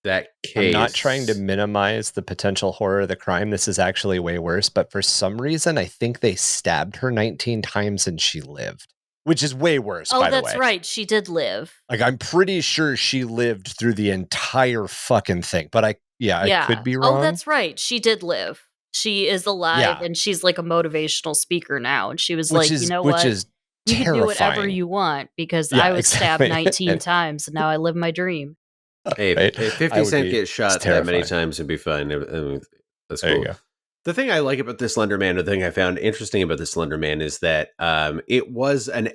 that case. I'm not trying to minimize the potential horror of the crime. This is actually way worse. But for some reason, I think they stabbed her 19 times and she lived, which is way worse. Oh, by the way. that's right. She did live. Like, I'm pretty sure she lived through the entire fucking thing. But I could be wrong. Oh, that's right. She did live. She is alive, and she's like a motivational speaker now. And she was which like, is, you know which what? is You can do whatever terrifying. you want because Yeah, I was exactly. stabbed 19 times and now I live my dream. Hey, Right? if I 50 would Cent be gets shot that terrified. many times, it'd be fine. I mean, that's There cool. you go. The thing I like about the Slender Man, the thing I found interesting about the Slender Man is that it was an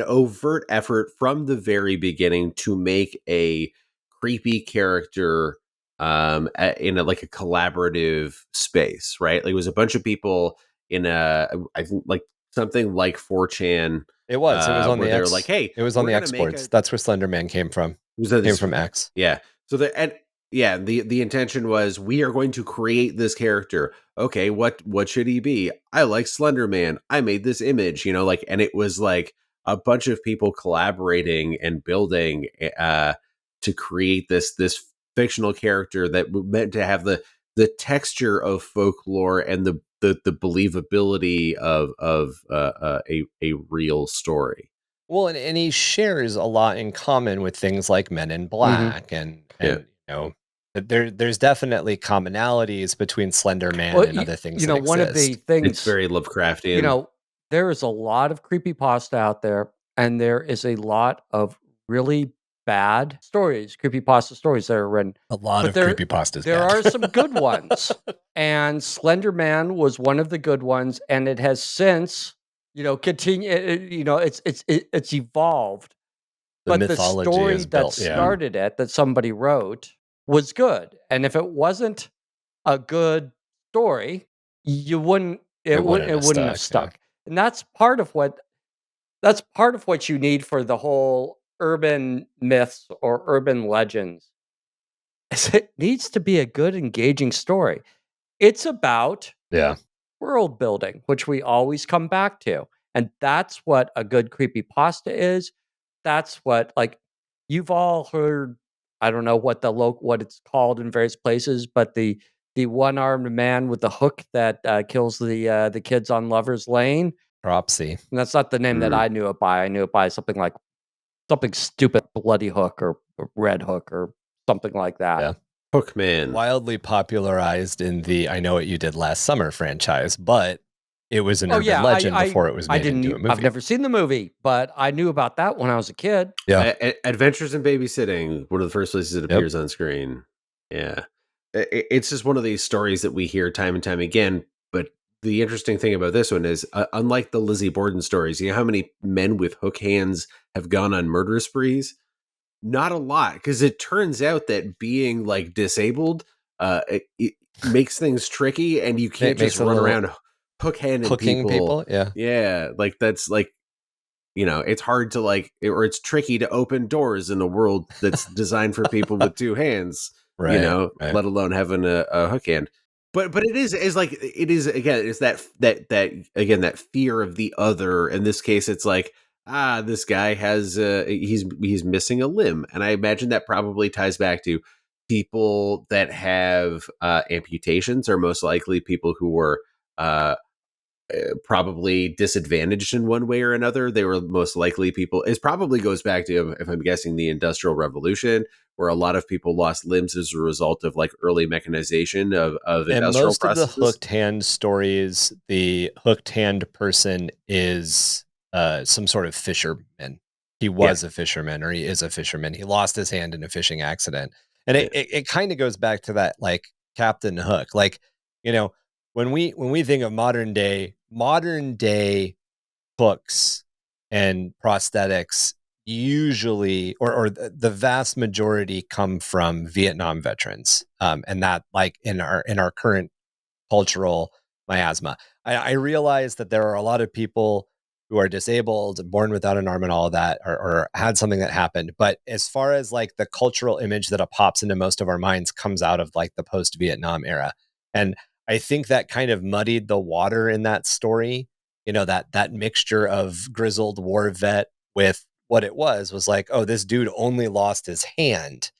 overt effort from the very beginning to make a creepy character in a collaborative space, right? Like it was a bunch of people in I think like something like 4chan. It was on where the they were X. like, hey, it was on we're the gonna X make boards. a- That's where Slender Man came from. Came from X. Yeah. So the intention was we are going to create this character. Okay, what should he be? I like Slender Man. I made this image, and it was like a bunch of people collaborating and building to create this fictional character that meant to have the texture of folklore and the believability of a real story. Well, and he shares a lot in common with things like Men in Black, and there's definitely commonalities between Slender Man and other things. that One of the exist. things It's very Lovecraftian. There is a lot of creepypasta out there, and there is a lot of really bad stories, creepypasta stories that are written. A lot But of there- creepypastas. There bad. are some good ones, and Slender Man was one of the good ones, and it has since, continue. It's evolved. The But the mythology story is that built. Yeah. started it, that somebody wrote, was good. And if it wasn't a good story, you wouldn't. It wouldn't have stuck. And that's part of what you need for the whole urban myths or urban legends. Is it needs to be a good, engaging story. It's about Yeah. world building, which we always come back to. And that's what a good creepypasta is. That's what, like, you've all heard, I don't know what what it's called in various places, but the one-armed man with the hook that kills the kids on Lover's Lane. Cropsy. And that's not the name that I knew it by. I knew it by something stupid, Bloody Hook or Red Hook or something like that. Yeah. Hookman. Wildly popularized in the I Know What You Did Last Summer franchise, but it was an urban legend before it was made into a movie. I've never seen the movie, but I knew about that when I was a kid. Yeah. Adventures in Babysitting, one of the first places it appears on screen. Yeah. It's just one of these stories that we hear time and time again. But the interesting thing about this one is, unlike the Lizzie Borden stories, you know how many men with hook hands have gone on murder sprees? Not a lot, because it turns out that being like disabled, it makes things tricky, and you can't just run around hook-handed people. Yeah, like that's like, it's hard to or it's tricky to open doors in a world that's designed for people with two hands. Right. Let alone having a hook hand. But it is like, it is, again, it's that again, that fear of the other. In this case, it's like, this guy has he's missing a limb, and I imagine that probably ties back to people that have amputations are most likely people who were probably disadvantaged in one way or another. They were most likely people. It probably goes back to, if I'm guessing, the Industrial Revolution, where a lot of people lost limbs as a result of like early mechanization of industrial most processes. Of the hooked hand stories, the hooked hand person is some sort of fisherman. He was a fisherman, or he is a fisherman. He lost his hand in a fishing accident. And it kind of goes back to that, like, Captain Hook. Like, when we think of modern day hooks and prosthetics, usually, or the vast majority, come from Vietnam veterans, and that, like, in our current cultural miasma. I realize that there are a lot of people who are disabled, born without an arm, and all of that, or had something that happened. But as far as like the cultural image that pops into most of our minds comes out of like the post-Vietnam era, and I think that kind of muddied the water in that story. That mixture of grizzled war vet with what it was like, oh, this dude only lost his hand,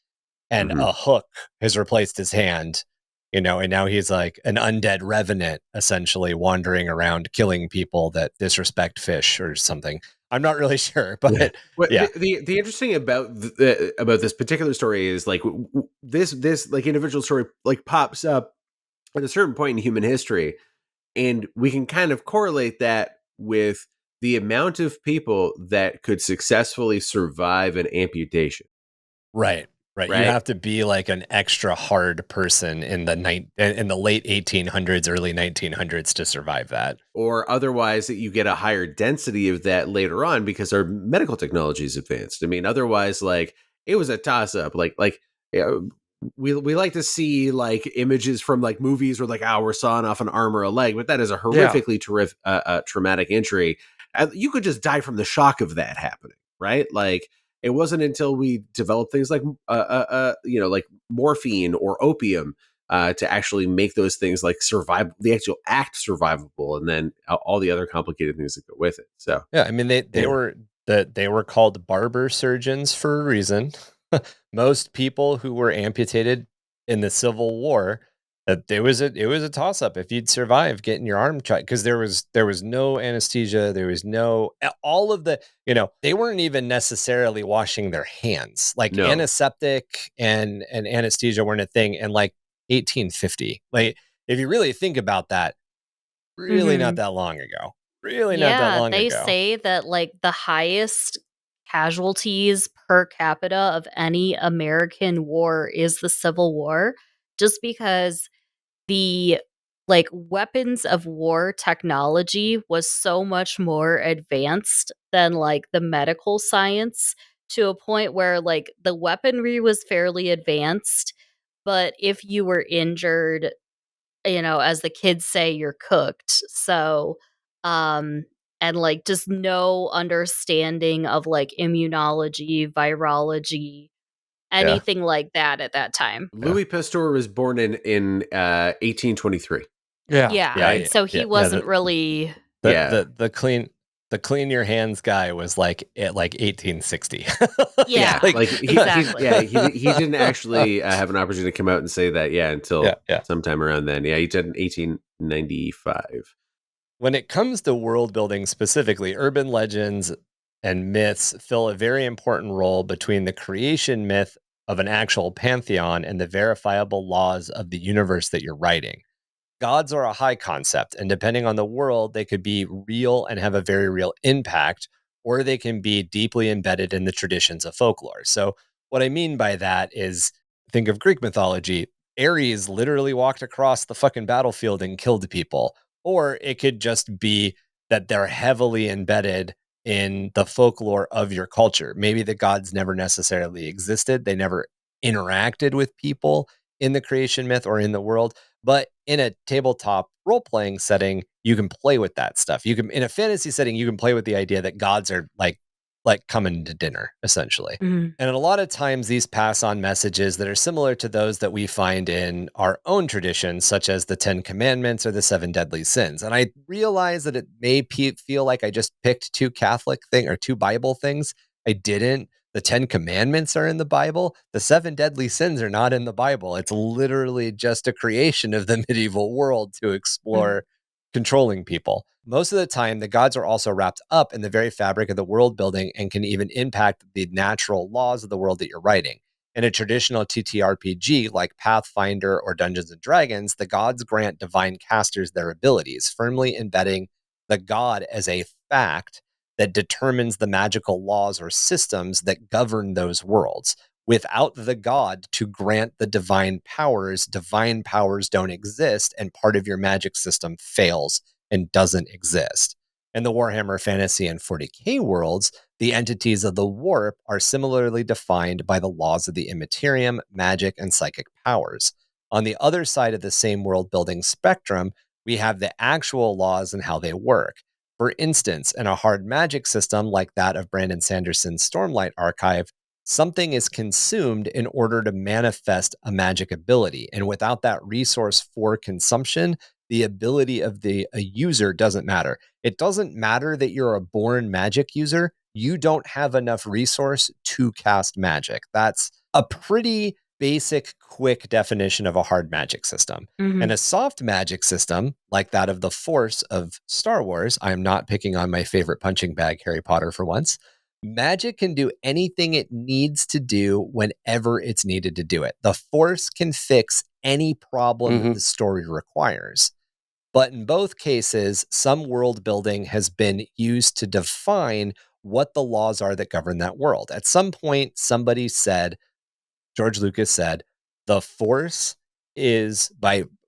and a hook has replaced his hand. And now he's like an undead revenant, essentially wandering around killing people that disrespect fish or something. I'm not really sure, but yeah. The interesting about about this particular story is like this like individual story like pops up at a certain point in human history, and we can kind of correlate that with the amount of people that could successfully survive an amputation. Right. You have to be like an extra hard person in the late 1800s, early 1900s to survive that. Or otherwise that you get a higher density of that later on because our medical technology is advanced. I mean, otherwise, like, it was a toss up. We like to see like images from like movies where like, we're sawing off an arm or a leg, but that is a horrifically traumatic injury. You could just die from the shock of that happening, right? Like, it wasn't until we developed things like, like morphine or opium to actually make those things like survive, the actual act survivable, and then all the other complicated things that go with it. So yeah, I mean, they were called barber surgeons for a reason. Most people who were amputated in the Civil War, it was a toss up if you'd survive getting your arm cut, because there was no anesthesia, there was no all of the they weren't even necessarily washing their hands. Like, antiseptic and anesthesia weren't a thing in like 1850. Like, if you really think about that, really not that long ago. Really not that long ago. They say that like the highest casualties per capita of any American war is the Civil War, just because the weapons of war technology was so much more advanced than the medical science, to a point where the weaponry was fairly advanced, but if you were injured, as the kids say, you're cooked. So, and just no understanding of immunology, virology, anything like that at that time. Louis Pasteur was born in 1823. Yeah. So he wasn't really. The clean your hands guy was at 1860. Yeah, exactly. He didn't actually have an opportunity to come out and say that until sometime around then. Yeah, he did in 1895. When it comes to world building specifically, urban legends and myths fill a very important role between the creation myth of an actual pantheon and the verifiable laws of the universe that you're writing. Gods are a high concept, and depending on the world, they could be real and have a very real impact, or they can be deeply embedded in the traditions of folklore. So, what I mean by that is think of Greek mythology. Ares literally walked across the fucking battlefield and killed people. Or it could just be that they're heavily embedded in the folklore of your culture. Maybe the gods never necessarily existed, they never interacted with people in the creation myth or in the world. But in a tabletop role-playing setting, you can play with that stuff. You can, in a fantasy setting, you can play with the idea that gods are like coming to dinner, essentially. Mhm. And a lot of times these pass on messages that are similar to those that we find in our own traditions, such as the 10 Commandments or the 7 Deadly Sins. And I realize that it may feel like I just picked two Bible things. I didn't. The 10 Commandments are in the Bible. The 7 Deadly Sins are not in the Bible. It's literally just a creation of the medieval world to explore controlling people. Most of the time, the gods are also wrapped up in the very fabric of the world building and can even impact the natural laws of the world that you're writing. In a traditional TTRPG like Pathfinder or Dungeons and Dragons, the gods grant divine casters their abilities, firmly embedding the god as a fact that determines the magical laws or systems that govern those worlds. Without the god to grant the divine powers don't exist, and part of your magic system fails and doesn't exist. In the Warhammer Fantasy and 40K worlds, the entities of the warp are similarly defined by the laws of the Immaterium, magic, and psychic powers. On the other side of the same world building spectrum, we have the actual laws and how they work. For instance, in a hard magic system like that of Brandon Sanderson's Stormlight Archive, something is consumed in order to manifest a magic ability. And without that resource for consumption, the ability of a user doesn't matter. It doesn't matter that you're a born magic user. You don't have enough resource to cast magic. That's a pretty basic, quick definition of a hard magic system. And a soft magic system, like that of the Force of Star Wars, I am not picking on my favorite punching bag, Harry Potter, for once. Magic can do anything it needs to do whenever it's needed to do it. The Force can fix any problem that the story requires. But in both cases, some world building has been used to define what the laws are that govern that world. At some point, George Lucas said, the Force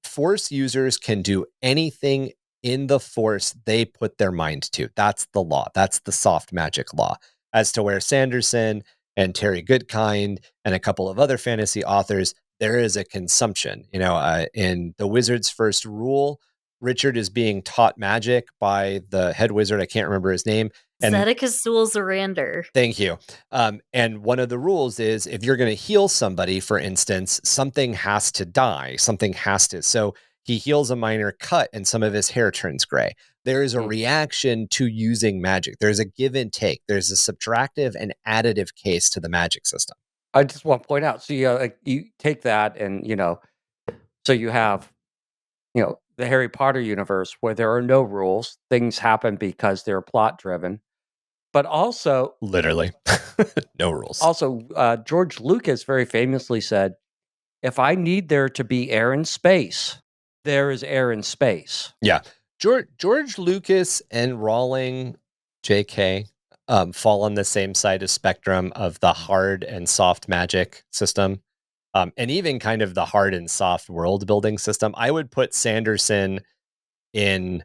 Force users can do anything in the Force they put their mind to. That's the law. That's the soft magic law. As to where Sanderson and Terry Goodkind and a couple of other fantasy authors, there is a consumption. In The Wizard's First Rule, Richard is being taught magic by the head wizard. I can't remember his name. Zedekis Zorander. Thank you. And one of the rules is if you're going to heal somebody, for instance, something has to die. So he heals a minor cut and some of his hair turns gray. There is a reaction to using magic. There's a give and take. There's a subtractive and additive case to the magic system. I just want to point out, so you take that and, so you have, the Harry Potter universe where there are no rules. Things happen because they're plot driven. But also, literally, no rules. Also, George Lucas very famously said, if I need there to be air in space, there is air in space. Yeah. George Lucas and Rowling, JK, fall on the same side of spectrum of the hard and soft magic system, and even kind of the hard and soft world building system. I would put Sanderson in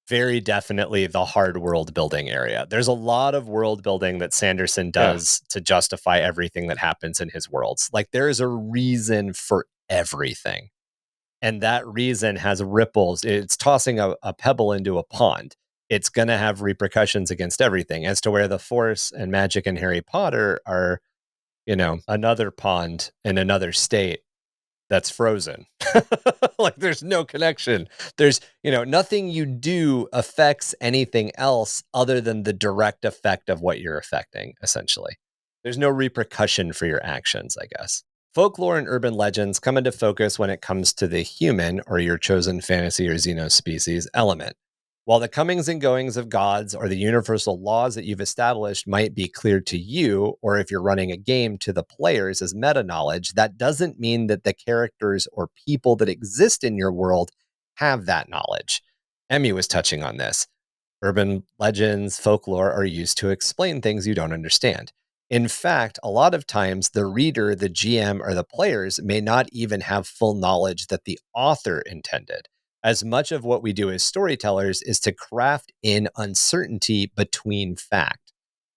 very definitely the hard world building area. There's a lot of world building that Sanderson does to justify everything that happens in his worlds. Like, there is a reason for everything. And that reason has ripples. It's tossing a pebble into a pond. It's going to have repercussions against everything, as to where the Force and magic and Harry Potter are, another pond in another state that's frozen. Like, there's no connection. There's, nothing you do affects anything else other than the direct effect of what you're affecting, essentially. There's no repercussion for your actions, I guess. Folklore and urban legends come into focus when it comes to the human, or your chosen fantasy or xenospecies, element. While the comings and goings of gods or the universal laws that you've established might be clear to you, or if you're running a game, to the players as meta knowledge, that doesn't mean that the characters or people that exist in your world have that knowledge. Emmy was touching on this. Urban legends, folklore are used to explain things you don't understand. In fact, a lot of times the reader, the GM, or the players may not even have full knowledge that the author intended. As much of what we do as storytellers is to craft in uncertainty between fact,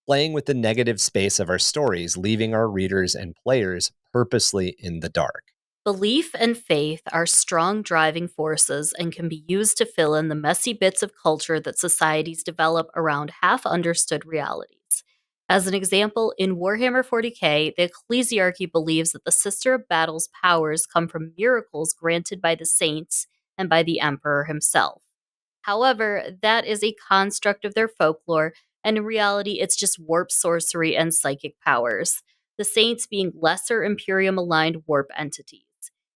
playing with the negative space of our stories, leaving our readers and players purposely in the dark. Belief and faith are strong driving forces and can be used to fill in the messy bits of culture that societies develop around half-understood realities. As an example, in Warhammer 40k, the Ecclesiarchy believes that the Sister of Battle's powers come from miracles granted by the saints and by the Emperor himself. However, that is a construct of their folklore, and in reality, it's just warp sorcery and psychic powers, the saints being lesser Imperium-aligned warp entities.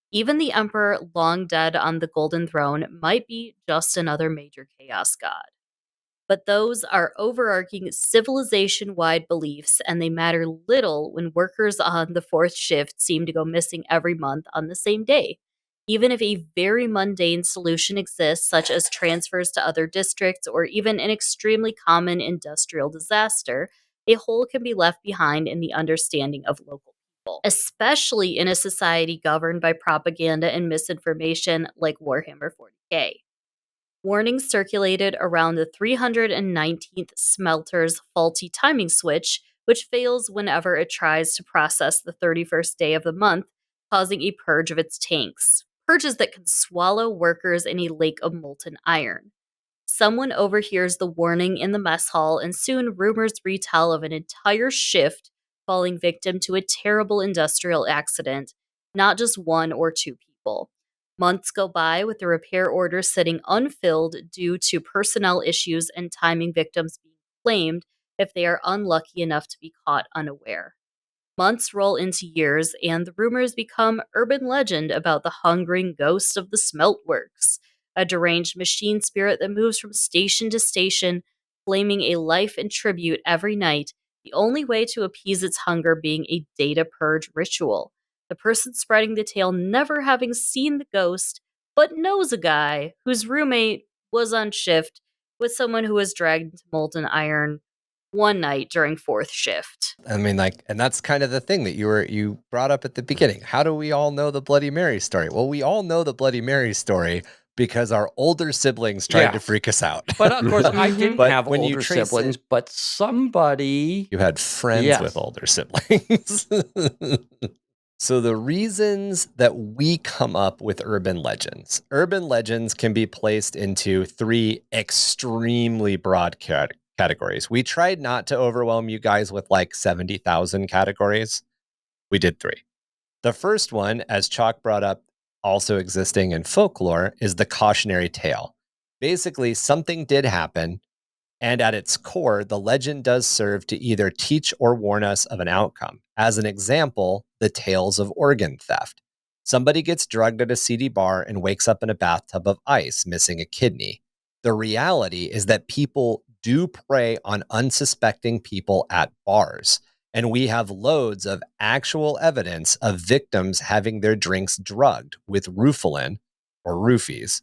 Even the Emperor, long dead on the Golden Throne, might be just another major chaos god. But those are overarching civilization-wide beliefs, and they matter little when workers on the fourth shift seem to go missing every month on the same day. Even if a very mundane solution exists, such as transfers to other districts or even an extremely common industrial disaster, a hole can be left behind in the understanding of local people, especially in a society governed by propaganda and misinformation like Warhammer 40k. Warnings circulated around the 319th smelter's faulty timing switch, which fails whenever it tries to process the 31st day of the month, causing a purge of its tanks. Purges that can swallow workers in a lake of molten iron. Someone overhears the warning in the mess hall, and soon rumors retell of an entire shift falling victim to a terrible industrial accident, not just one or two people. Months go by with the repair orders sitting unfilled due to personnel issues and timing victims being blamed if they are unlucky enough to be caught unaware. Months roll into years, and the rumors become urban legend about the hungering ghost of the Smeltworks, a deranged machine spirit that moves from station to station, claiming a life and tribute every night, the only way to appease its hunger being a data purge ritual. The person spreading the tale never having seen the ghost, but knows a guy whose roommate was on shift with someone who was dragged into molten iron one night during fourth shift. I mean, and that's kind of the thing that you brought up at the beginning. How do we all know the Bloody Mary story? Well, we all know the Bloody Mary story because our older siblings tried to freak us out. But of course, I didn't have when older siblings, but somebody... You had friends with older siblings. So the reasons that we come up with urban legends can be placed into three extremely broad categories. We tried not to overwhelm you guys with 70,000 categories. We did three. The first one, as Chac brought up, also existing in folklore, is the cautionary tale. Basically, something did happen, and at its core, the legend does serve to either teach or warn us of an outcome. As an example, the tales of organ theft. Somebody gets drugged at a seedy bar and wakes up in a bathtub of ice, missing a kidney. The reality is that people do prey on unsuspecting people at bars, and we have loads of actual evidence of victims having their drinks drugged with rufalin, or roofies,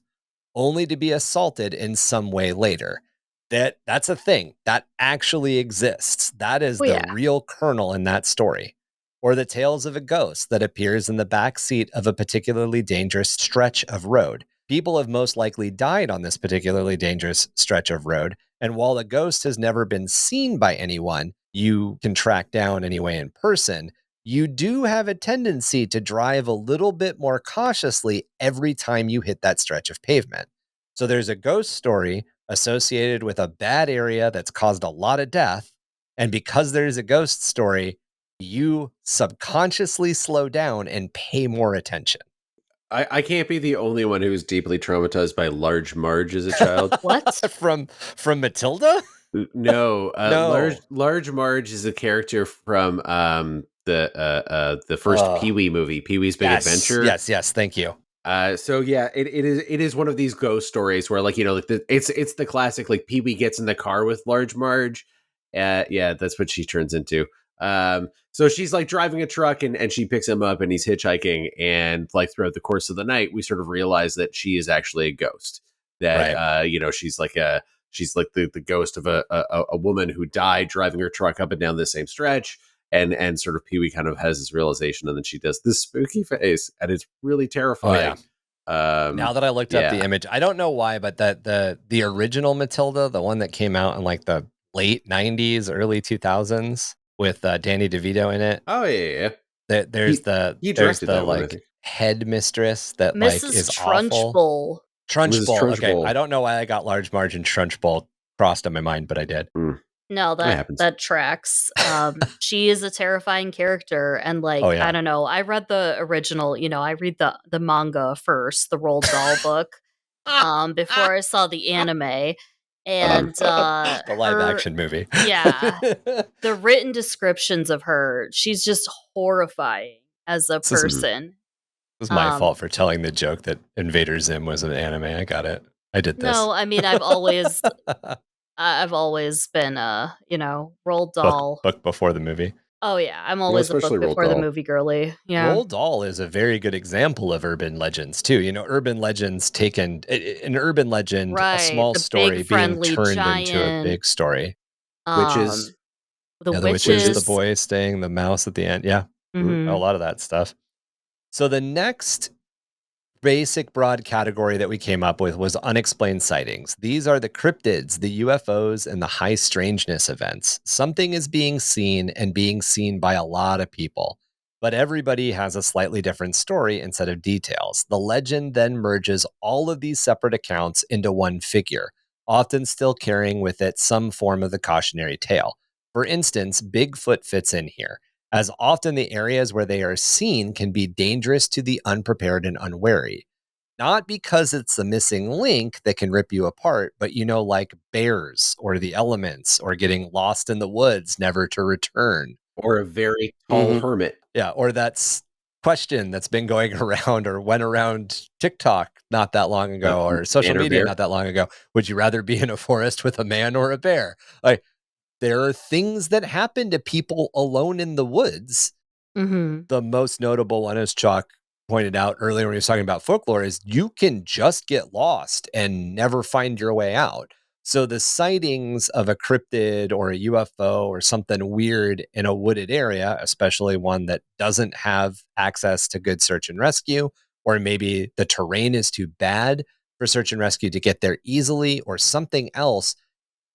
only to be assaulted in some way later. That's a thing that actually exists. That is the real kernel in that story. Or the tales of a ghost that appears in the back seat of a particularly dangerous stretch of road. People have most likely died on this particularly dangerous stretch of road, and while the ghost has never been seen by anyone you can track down anyway in person, you do have a tendency to drive a little bit more cautiously every time you hit that stretch of pavement. So there's a ghost story associated with a bad area that's caused a lot of death, and because there's a ghost story, you subconsciously slow down and pay more attention. I can't be the only one who was deeply traumatized by Large Marge as a child. What? From Matilda? No, No. Large Marge is a character from the first Pee-wee movie, Pee-wee's Big Adventure. Yes, thank you. So yeah, it is one of these ghost stories where, like, you know, like it's the classic, like, Pee-wee gets in the car with Large Marge. Yeah, that's what she turns into. So she's like driving a truck and she picks him up and he's hitchhiking, and like throughout the course of the night we sort of realize that she is actually a ghost. That Right. you know, she's like the ghost of a woman who died driving her truck up and down the same stretch. And sort of Pee-wee kind of has this realization, and then she does this spooky face, and it's really terrifying. Now that I looked up the image, I don't know why, but that the original Matilda, the one that came out in like the late 90s, early 2000s with Danny DeVito in it. Oh yeah. There's He there's directed the that one, I like think. headmistress that like Mrs. is awful. Trunchbull. Trunchbull. Okay, Trunchbull. I don't know why I got Large Marge and Trunchbull crossed on my mind, but I did. No, that tracks. She is a terrifying character, and like, Oh, yeah. I don't know. I read the original, you know, I read the manga first, the Roald Dahl book, before I saw the anime. And The live action movie. Yeah. The written descriptions of her, she's just horrifying as a person. It was my fault for telling the joke that Invader Zim was an anime. I got it. I did this. No, I mean, I've always been you know, Roald Dahl. Book before the movie. Oh yeah, I'm always a book before the movie girly. Yeah. Roald Dahl is a very good example of urban legends too. You know, urban legends taken an urban legend, a small story being turned into a big story. Witches. The witches, the boy staying, the mouse at the end. Yeah. A lot of that stuff. So the next basic broad category that we came up with was unexplained sightings. These are the cryptids, the UFOs, and the high strangeness events. Something is being seen and being seen by a lot of people, but everybody has a slightly different story and set of details. The legend then merges all of these separate accounts into one figure, often still carrying with it some form of the cautionary tale. For instance, Bigfoot fits in here, as often the areas where they are seen can be dangerous to the unprepared and unwary. Not because it's the missing link that can rip you apart, but, you know, like bears or the elements or getting lost in the woods, never to return. Or a very tall hermit. Yeah, or that's question that's been going around or went around TikTok not that long ago, or social media not that long ago. Would you rather be in a forest with a man or a bear? Like, there are things that happen to people alone in the woods. The most notable one, as Chac pointed out earlier when he was talking about folklore, is you can just get lost and never find your way out. So the sightings of a cryptid or a UFO or something weird in a wooded area, especially one that doesn't have access to good search and rescue, or maybe the terrain is too bad for search and rescue to get there easily, or something else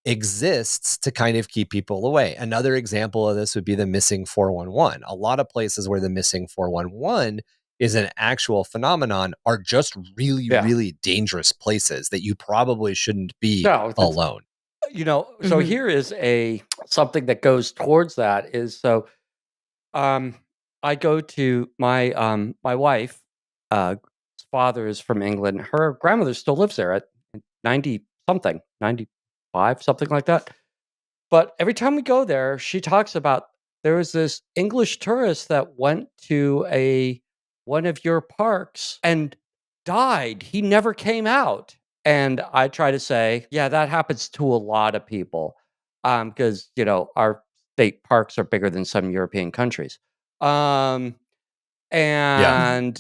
exists to kind of keep people away. Another example of this would be the missing 411. A lot of places where the missing 411 is an actual phenomenon are just really, really dangerous places that you probably shouldn't be alone. You know, so here is something that goes towards that is, so I go to my my wife, father is from England. Her grandmother still lives there at 90 something, 95, something like that. But every time we go there, she talks about there was this English tourist that went to one of your parks and died. He never came out. And I try to say, yeah, that happens to a lot of people, because, you know, our state parks are bigger than some European countries. And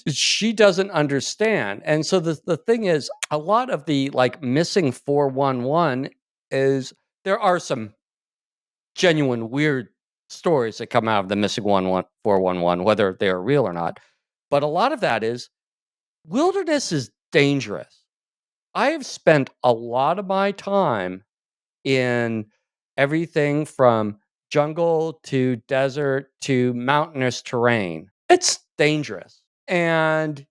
she doesn't understand. And so the thing is, a lot of the like missing 411 is there are some genuine weird stories that come out of the missing 411, whether they are real or not. But a lot of that is wilderness is dangerous. I have spent a lot of my time in everything from jungle to desert to mountainous terrain. It's dangerous. And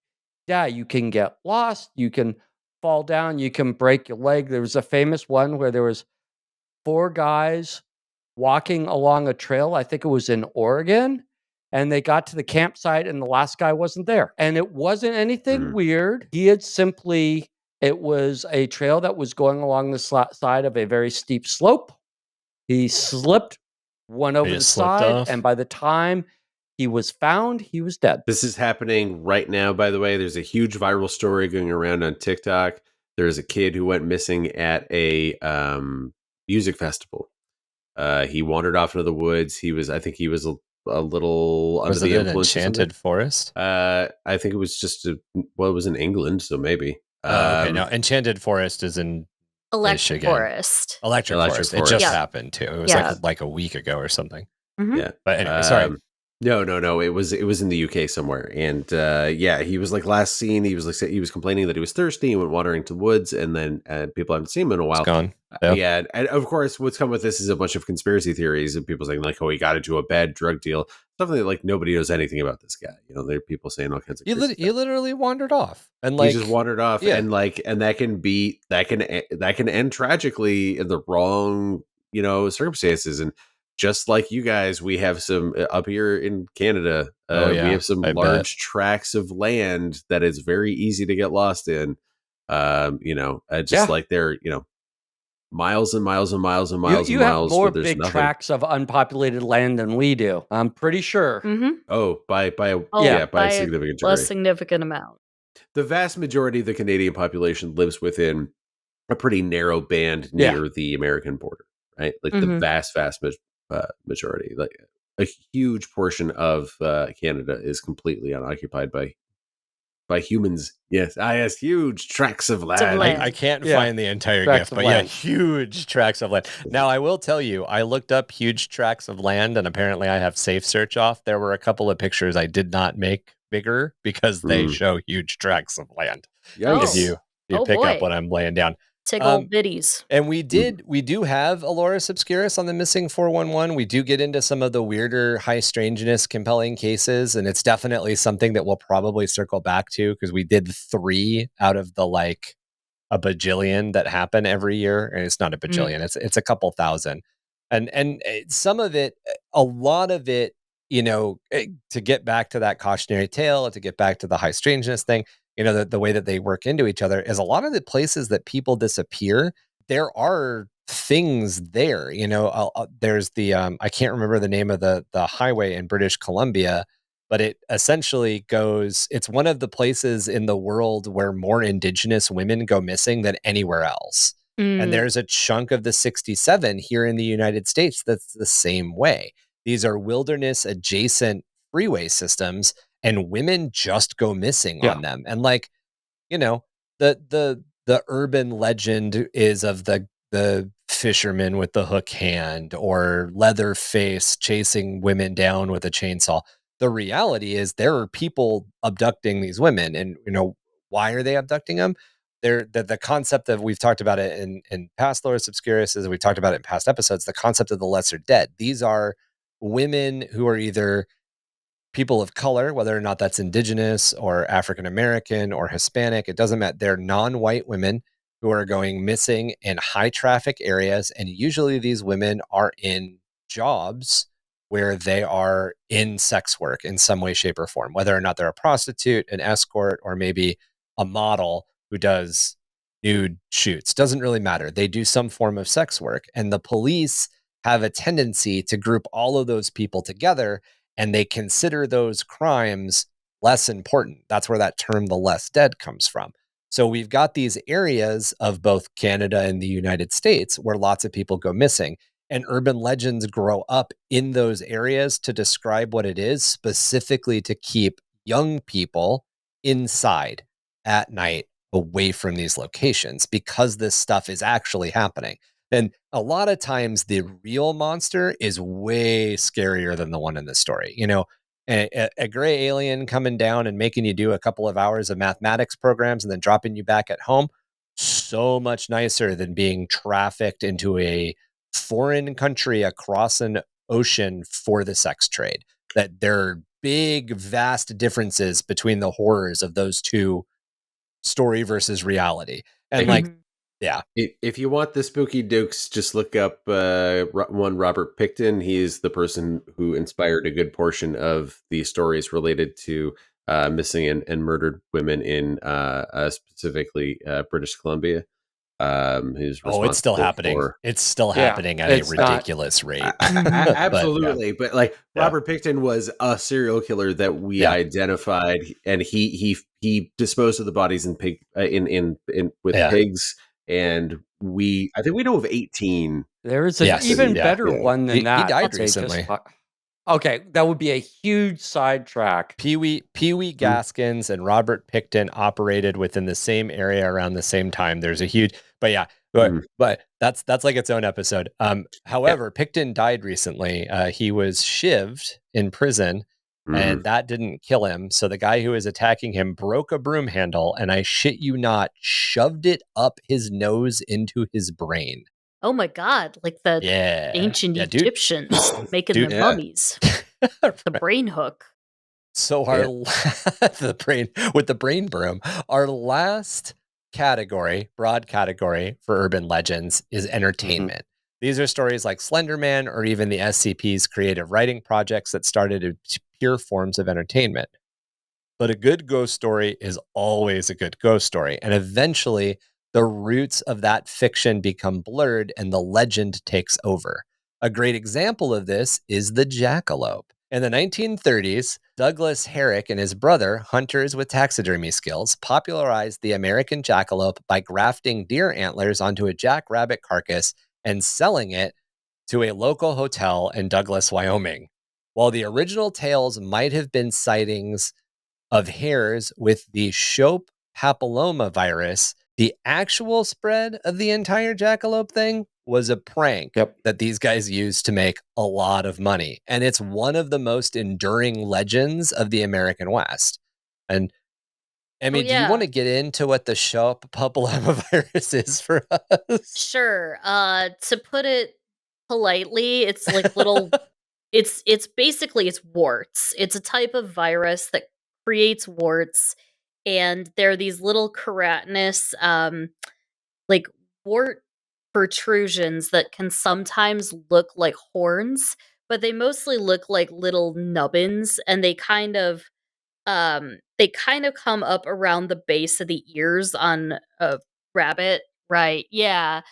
yeah, you can get lost, you can fall down, you can break your leg. There was a famous one where there was 4 guys walking along a trail. I think it was in Oregon, and they got to the campsite and the last guy wasn't there. And it wasn't anything weird. He had simply, it was a trail that was going along the side of a very steep slope. He slipped, went over the side, and by the time he was found, he was dead. This is happening right now, by the way. There's a huge viral story going around on TikTok. There's a kid who went missing at a music festival. He wandered off into the woods. I think he was a little under the influence. Enchanted Forest? I think it was just it was in England, so maybe. Okay, now Enchanted Forest is in Electric Michigan. Forest. Electric Forest. It just happened too. It was like a week ago or something. Mm-hmm. Yeah. But anyway, sorry. No. It was in the UK somewhere, and he was like last seen. He was complaining that he was thirsty and went wandering to the woods, and then people haven't seen him in a while. It's gone. Yeah, and of course, what's come with this is a bunch of conspiracy theories and people saying like, "Oh, he got into a bad drug deal." Something that like nobody knows anything about this guy. You know, there are people saying all kinds of. He literally wandered off, and like he just wandered off, and that can end tragically in the wrong circumstances. And just like you guys, we have some up here in Canada. We have some large tracts of land that is very easy to get lost in. Like they're miles and miles and miles and miles you and miles. You have more big tracts of unpopulated land than we do. I'm pretty sure. Mm-hmm. Oh, by a significant degree. Less significant amount. The vast majority of the Canadian population lives within a pretty narrow band near the American border, right? Like the vast majority, like a huge portion of Canada is completely unoccupied by humans. Yes, huge tracts of land. I can't find the entire tracts gift, but huge tracts of land. Now, I will tell you, I looked up huge tracts of land, and apparently I have safe search off. There were a couple of pictures I did not make bigger because they show huge tracts of land. Yikes. If you pick up what I'm laying down. Tickle bitties. And we do have Aloris Obscurus on the missing 411. We do get into some of the weirder, high strangeness, compelling cases, and it's definitely something that we'll probably circle back to because we did 3 out of the like a bajillion that happen every year, and it's not a bajillion; it's a couple thousand, and some of it, a lot of it, to get back to that cautionary tale, to get back to the high strangeness thing. The way that they work into each other is a lot of the places that people disappear. There are things there, there's the, I can't remember the name of the highway in British Columbia, but it essentially it's one of the places in the world where more Indigenous women go missing than anywhere else. And there's a chunk of the 67 here in the United States that's the same way. These are wilderness adjacent freeway systems, and women just go missing on them. And like, the urban legend is of the fisherman with the hook hand or Leatherface chasing women down with a chainsaw. The reality is there are people abducting these women, and why are they abducting them? The concept of, we've talked about it in past Aloris Obscurus, as we've talked about it in past episodes, the concept of the lesser dead. These are women who are either people of color, whether or not that's Indigenous or African American or Hispanic, it doesn't matter. They're non-white women who are going missing in high traffic areas. And usually these women are in jobs where they are in sex work in some way, shape, or form, whether or not they're a prostitute, an escort, or maybe a model who does nude shoots. Doesn't really matter. They do some form of sex work. And the police have a tendency to group all of those people together, and they consider those crimes less important. That's where that term, the less dead, comes from. So we've got these areas of both Canada and the United States where lots of people go missing, and urban legends grow up in those areas to describe what it is, specifically to keep young people inside at night away from these locations, because this stuff is actually happening. And a lot of times the real monster is way scarier than the one in the story. You know, a gray alien coming down and making you do a couple of hours of mathematics programs and then dropping you back at home, so much nicer than being trafficked into a foreign country across an ocean for the sex trade. That there are big, vast differences between the horrors of those two, story versus reality. And like, yeah. If you want the spooky dukes, just look up one Robert Picton. He's the person who inspired a good portion of the stories related to missing and murdered women in specifically British Columbia. Who's it's still happening. It's still happening at a ridiculous rate. Absolutely, but like Robert Picton was a serial killer that we identified, and he disposed of the bodies in pigs, and I think we know of 18. There is an even better one than that. He died recently. Okay, that would be a huge sidetrack. Pee-wee Gaskins and Robert Picton operated within the same area around the same time. There's a huge, but that's like its own episode. However, Picton died recently. He was shivved in prison, and that didn't kill him. So the guy who was attacking him broke a broom handle, and I shit you not, shoved it up his nose into his brain. Oh my God, like the ancient Egyptians making the mummies. The brain hook. So our the brain broom, our last broad category for urban legends is entertainment. These are stories like Slenderman or even the SCP's creative writing projects that started as pure forms of entertainment. But a good ghost story is always a good ghost story, and eventually the roots of that fiction become blurred and the legend takes over. A great example of this is the jackalope. In the 1930s, Douglas Herrick and his brother, hunters with taxidermy skills, popularized the American jackalope by grafting deer antlers onto a jackrabbit carcass and selling it to a local hotel in Douglas, Wyoming. While the original tales might have been sightings of hares with the Shope papilloma virus, the actual spread of the entire jackalope thing was a prank that these guys used to make a lot of money. And it's one of the most enduring legends of the American West. And Emmy, do you want to get into what the Shope papilloma virus is for us? Sure. To put it politely, it's like little it's basically warts. It's a type of virus that creates warts, and they're these little keratinous like wart protrusions that can sometimes look like horns, but they mostly look like little nubbins, and they kind of come up around the base of the ears on a rabbit, right? Yeah.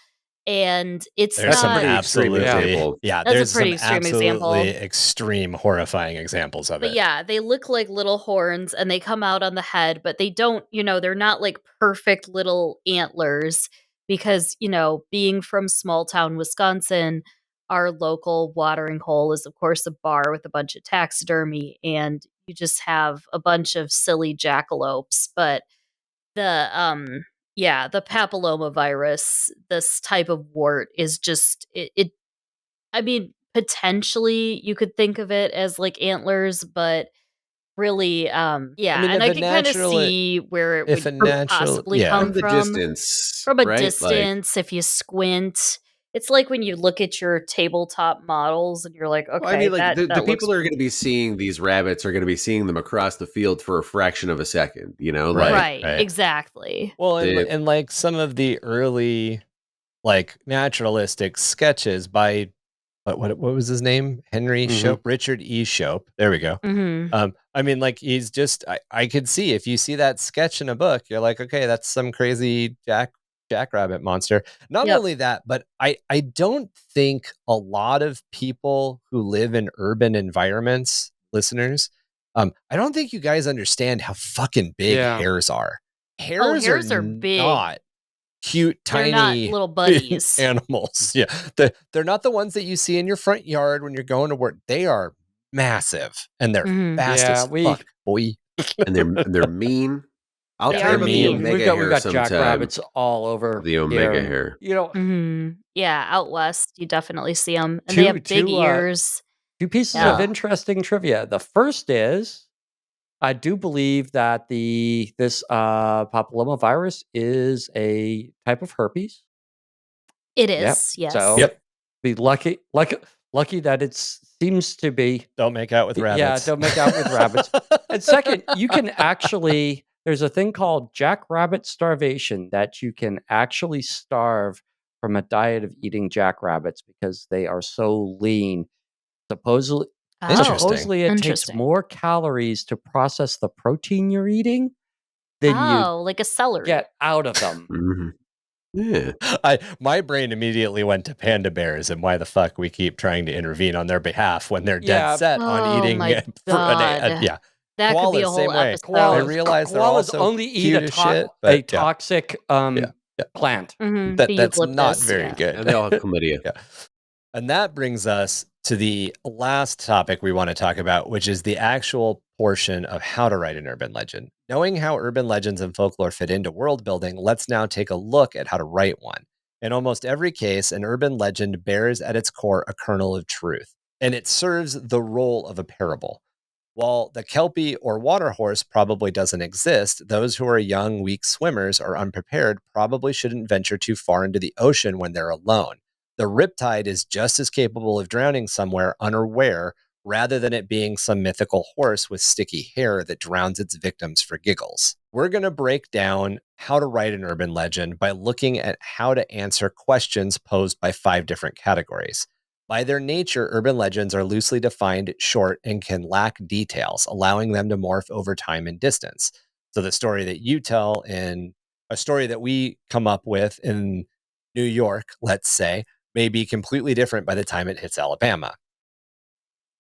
And it's there's some absolutely example. There's some absolutely extreme horrifying examples of it. But yeah, they look like little horns and they come out on the head, but they don't, they're not like perfect little antlers because, being from small town Wisconsin, our local watering hole is of course a bar with a bunch of taxidermy, and you just have a bunch of silly jackalopes. But the papilloma virus, this type of wart, is just I mean, potentially you could think of it as like antlers, but really, and I can kind of see where it would possibly come from. From a distance, if you squint. It's like when you look at your tabletop models and you're like, okay, the people who are going to be seeing these rabbits are going to be seeing them across the field for a fraction of a second, Right, exactly. Well, and like some of the early like naturalistic sketches by what was his name? Henry Shope, Richard E. Shope. There we go. I mean, like he's just I could see, if you see that sketch in a book, you're like, okay, that's some crazy jackrabbit monster. Not only that, but I don't think a lot of people who live in urban environments, listeners, I don't think you guys understand how fucking big hares are. Hares are big. Not cute, tiny, not little buddies animals. Yeah, they're not the ones that you see in your front yard when you're going to work. They are massive and they're fast as fuck, boy. And they're mean. I'll They tell are you about the mean. omega we hair got sometime. jackrabbits all over The omega here. hair. You know, Yeah, out west, you definitely see them. And they have big ears. two pieces Yeah. of interesting trivia. The first is, I do believe that this papillomavirus is a type of herpes. It Yep. is, yes. So be lucky that it seems to be. Don't make out with rabbits. Yeah, don't make out with rabbits. And second, you can actually, there's a thing called jackrabbit starvation, that you can actually starve from a diet of eating jackrabbits because they are so lean. Supposedly, it takes more calories to process the protein you're eating than you like a celery. get out of them. Mm-hmm. Yeah. My brain immediately went to panda bears and why the fuck we keep trying to intervene on their behalf when they're dead set on eating. My God. Yeah. That Koalas, could be a whole same way. episode. I realize they're Koalas also only eat cute a, as shit, but a toxic plant. That's not very good. And they all have chlamydia. Yeah. And that brings us to the last topic we want to talk about, which is the actual portion of how to write an urban legend. Knowing how urban legends and folklore fit into world building, let's now take a look at how to write one. In almost every case, an urban legend bears at its core a kernel of truth, and it serves the role of a parable. While the Kelpie or water horse probably doesn't exist, those who are young, weak swimmers or unprepared probably shouldn't venture too far into the ocean when they're alone. The riptide is just as capable of drowning somewhere unaware, rather than it being some mythical horse with sticky hair that drowns its victims for giggles. We're going to break down how to write an urban legend by looking at how to answer questions posed by 5 different categories. By their nature, urban legends are loosely defined, short, and can lack details, allowing them to morph over time and distance. So the story that you tell in a story that we come up with in New York, let's say, may be completely different by the time it hits Alabama.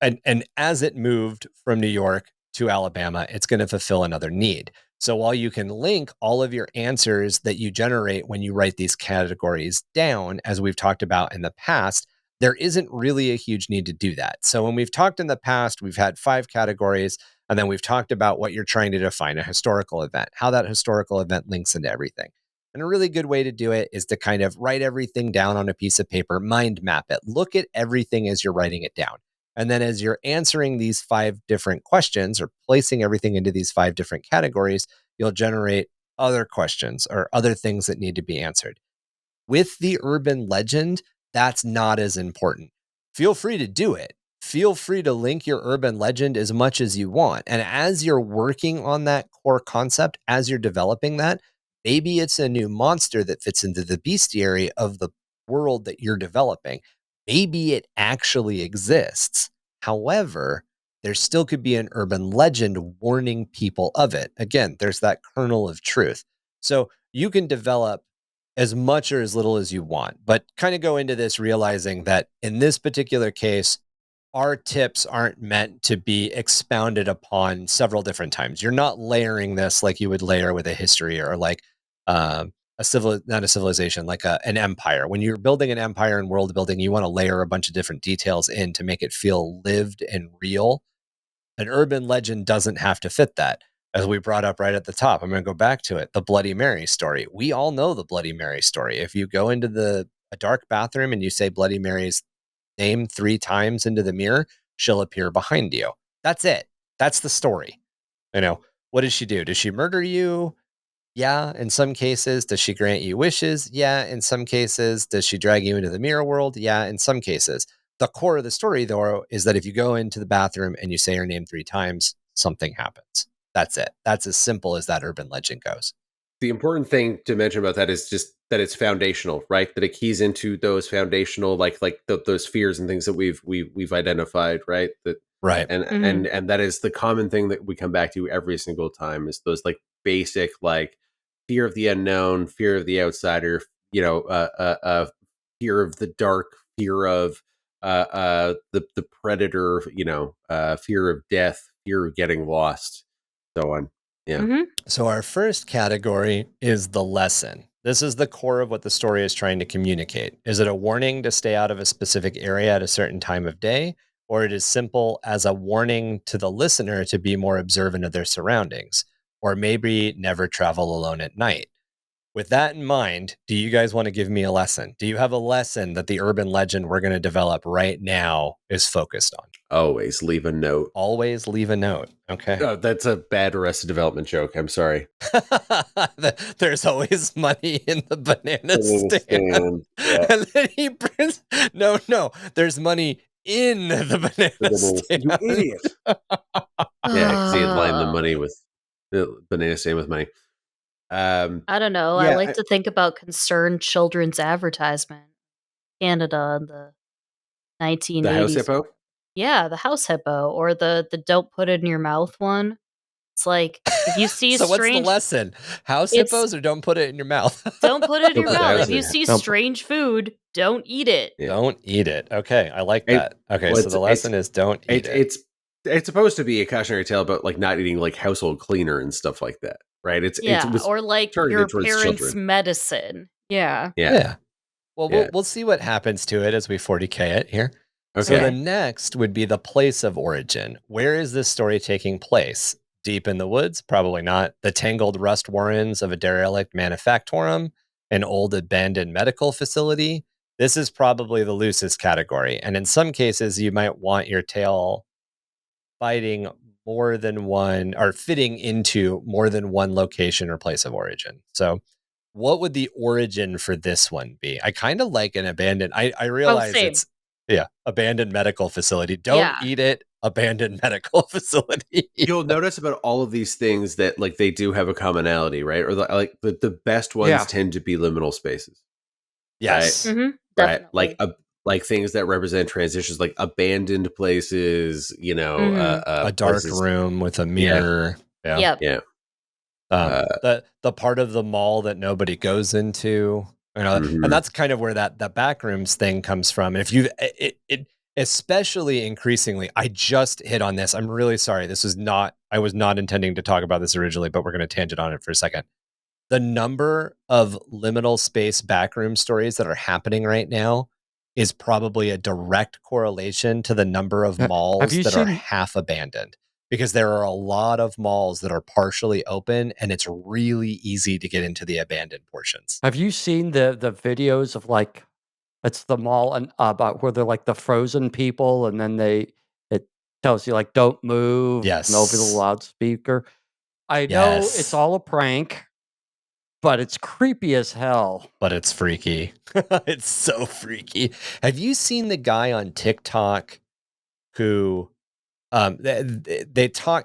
And as it moved from New York to Alabama, it's going to fulfill another need. So while you can link all of your answers that you generate when you write these categories down, as we've talked about in the past, there isn't really a huge need to do that. So when we've talked in the past, we've had 5 categories, and then we've talked about what you're trying to define, a historical event, how that historical event links into everything. And a really good way to do it is to kind of write everything down on a piece of paper, mind map it, look at everything as you're writing it down. And then as you're answering these 5 different questions or placing everything into these 5 different categories, you'll generate other questions or other things that need to be answered. With the urban legend, that's not as important. Feel free to do it. Feel free to link your urban legend as much as you want. And as you're working on that core concept, as you're developing that, maybe it's a new monster that fits into the bestiary of the world that you're developing. Maybe it actually exists. However, there still could be an urban legend warning people of it. Again, there's that kernel of truth. So you can develop as much or as little as you want, but kind of go into this realizing that in this particular case, our tips aren't meant to be expounded upon several different times. You're not layering this like you would layer with a history or like not a civilization, like an empire. When you're building an empire and world building, you want to layer a bunch of different details in to make it feel lived and real. An urban legend doesn't have to fit that. As we brought up right at the top, I'm going to go back to it. The Bloody Mary story. We all know the Bloody Mary story. If you go into a dark bathroom and you say Bloody Mary's name 3 times into the mirror, she'll appear behind you. That's it. That's the story. What does she do? Does she murder you? Yeah, in some cases. Does she grant you wishes? Yeah, in some cases. Does she drag you into the mirror world? Yeah, in some cases. The core of the story, though, is that if you go into the bathroom and you say her name 3 times, something happens. That's it. That's as simple as that urban legend goes. The important thing to mention about that is just that it's foundational, right? That it keys into those foundational, those fears and things that we've identified, right? Right. And that is the common thing that we come back to every single time is those like basic fear of the unknown, fear of the outsider, fear of the dark, fear of the predator, fear of death, fear of getting lost, so on. Yeah. So our first category is the lesson. This is the core of what the story is trying to communicate. Is it a warning to stay out of a specific area at a certain time of day? Or it is simple as a warning to the listener to be more observant of their surroundings? or maybe never travel alone at night. With that in mind, do you guys want to give me a lesson? Do you have a lesson that the urban legend we're going to develop right now is focused on? Always leave a note. Always leave a note. Okay. Oh, that's a bad Arrested Development joke. I'm sorry. There's always money in the banana stand. Yeah. And then he brings, no, there's money in the banana stand. You idiot. Yeah, because he had lined the money with the banana stand with money. I don't know. yeah, I like to think about concerned children's advertisement. Canada in the 1980s. The house hippo? Yeah, the house hippo or the don't put it in your mouth one. It's like if you see So what's the strange lesson? House It's- hippos or don't put it in your mouth? don't put it in your Don't put mouth. it If you in see Don't- strange food, don't eat it. Yeah. Don't eat it. Okay, I like It- that. Okay, well, so the lesson is don't eat it. It's supposed to be a cautionary tale about like not eating like household cleaner and stuff like that, right? It was or like targeted your towards parents' children. medicine. Yeah. Yeah. Well, Yeah. we'll see what happens to it as we 40K it here. Okay. So the next would be the place of origin. Where is this story taking place? Deep in the woods? Probably not. The tangled rust warrens of a derelict manufactorum, an old abandoned medical facility. This is probably the loosest category. And in some cases, you might want your tale fighting more than one or fitting into more than one location or place of origin. So what would the origin for this one be? I kind of like an abandoned. I realize same. it's abandoned medical facility. Don't eat it. Abandoned medical facility. You'll notice about all of these things that like they do have a commonality, right? Or the best ones Yeah. tend to be liminal spaces. Yes. Mm-hmm. Right? Definitely. Like things that represent transitions, like abandoned places, A dark places- room with a mirror. Yep. Yeah. The part of the mall that nobody goes into. Mhm. And that's kind of where that back rooms thing comes from. And if you it especially increasingly, I just hit on this. I'm really sorry. I was not intending to talk about this originally, but we're going to tangent on it for a second. The number of liminal space backroom stories that are happening right now is probably a direct correlation to the number of malls you that are seen- half abandoned, because there are a lot of malls that are partially open and it's really easy to get into the abandoned portions. Have you seen the videos of like it's the mall and about where they're like the frozen people and then it tells you like don't move and over the Yes. loudspeaker? I know Yes. it's all a prank, but it's creepy as hell. But it's freaky. It's so freaky. Have you seen the guy on TikTok who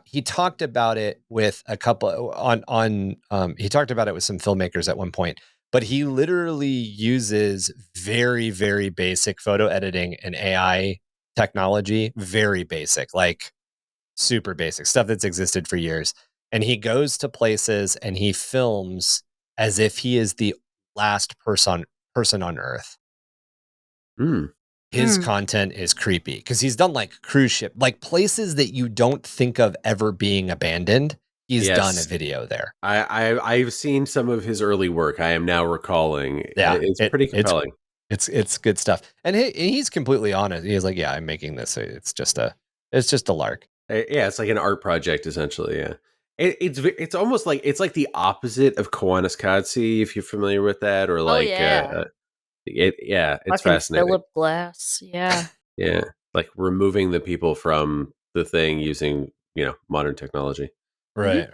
he talked about it with a couple he talked about it with some filmmakers at one point, but he literally uses very, very basic photo editing and AI technology, very basic, like super basic stuff that's existed for years. And he goes to places and he films as if he is the last person on Earth. Mm. His content is creepy because he's done like cruise ship, like places that you don't think of ever being abandoned. He's Yes. done a video there. I've seen some of his early work. I am now recalling. Yeah, It's pretty compelling. It's good stuff. And he's completely honest. He's like, yeah, I'm making this. It's just a lark. Yeah, it's like an art project essentially. Yeah, it's almost like it's like the opposite of Koaniskatsi, if you're familiar with that, or like yeah. it's Fucking fascinating. Philip Glass. Yeah. Yeah, like removing the people from the thing using modern technology. Right.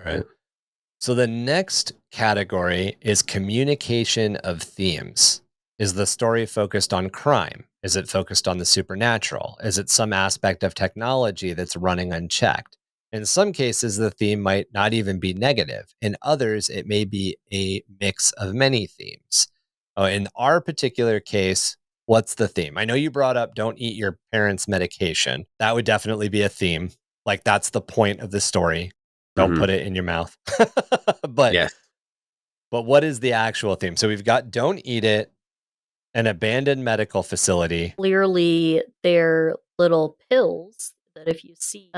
So the next category is communication of themes. Is the story focused on crime? Is it focused on the supernatural? Is it some aspect of technology that's running unchecked? In some cases, the theme might not even be negative. In others, it may be a mix of many themes. In our particular case, what's the theme? I know you brought up don't eat your parents' medication. That would definitely be a theme. Like that's the point of the story. Don't put it in your mouth. But Yes. But what is the actual theme? So we've got don't eat it, an abandoned medical facility. Clearly, they're little pills that if you see,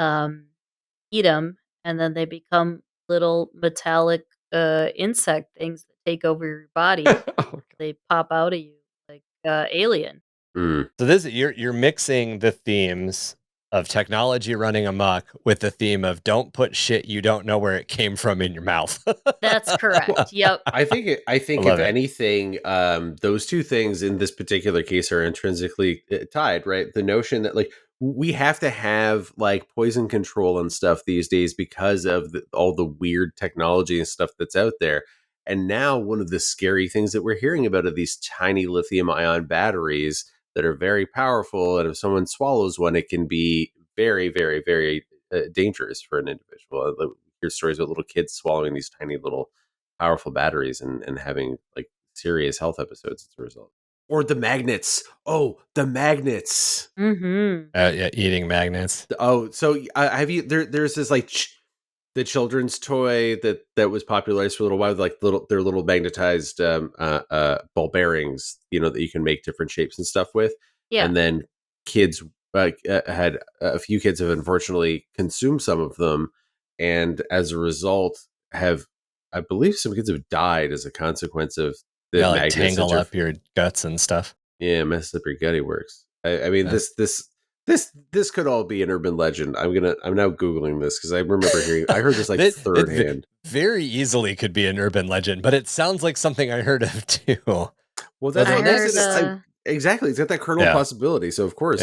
eat them, and then they become little metallic insect things that take over your body. They pop out of you like Alien. Mm. So this you're mixing the themes of technology running amok with the theme of don't put shit you don't know where it came from in your mouth. That's correct. Yep. I think love if it. anything, those two things in this particular case are intrinsically tied, right? The notion that like we have to have like poison control and stuff these days because of all the weird technology and stuff that's out there. And now one of the scary things that we're hearing about are these tiny lithium ion batteries that are very powerful, and if someone swallows one, it can be very, very, very dangerous for an individual. I hear stories about little kids swallowing these tiny little powerful batteries and having like serious health episodes as a result. Or the magnets. Oh, the magnets. Mm-hmm. Yeah, eating magnets. Oh, so have you? There's this like the children's toy that was popularized for a little while, like they're little magnetized ball bearings, that you can make different shapes and stuff with. Yeah. And then kids had a few kids have unfortunately consumed some of them, and as a result, I believe some kids have died as a consequence of the Yeah, like magnets tangle up your guts and stuff. Yeah, mess up your gutty works. I mean, Yeah. this could all be an urban legend. I'm now Googling this because I remember I heard this like third hand. Very easily could be an urban legend, but it sounds like something I heard of too. Well, that's I what heard, exactly. It's got that kernel possibility. So of course,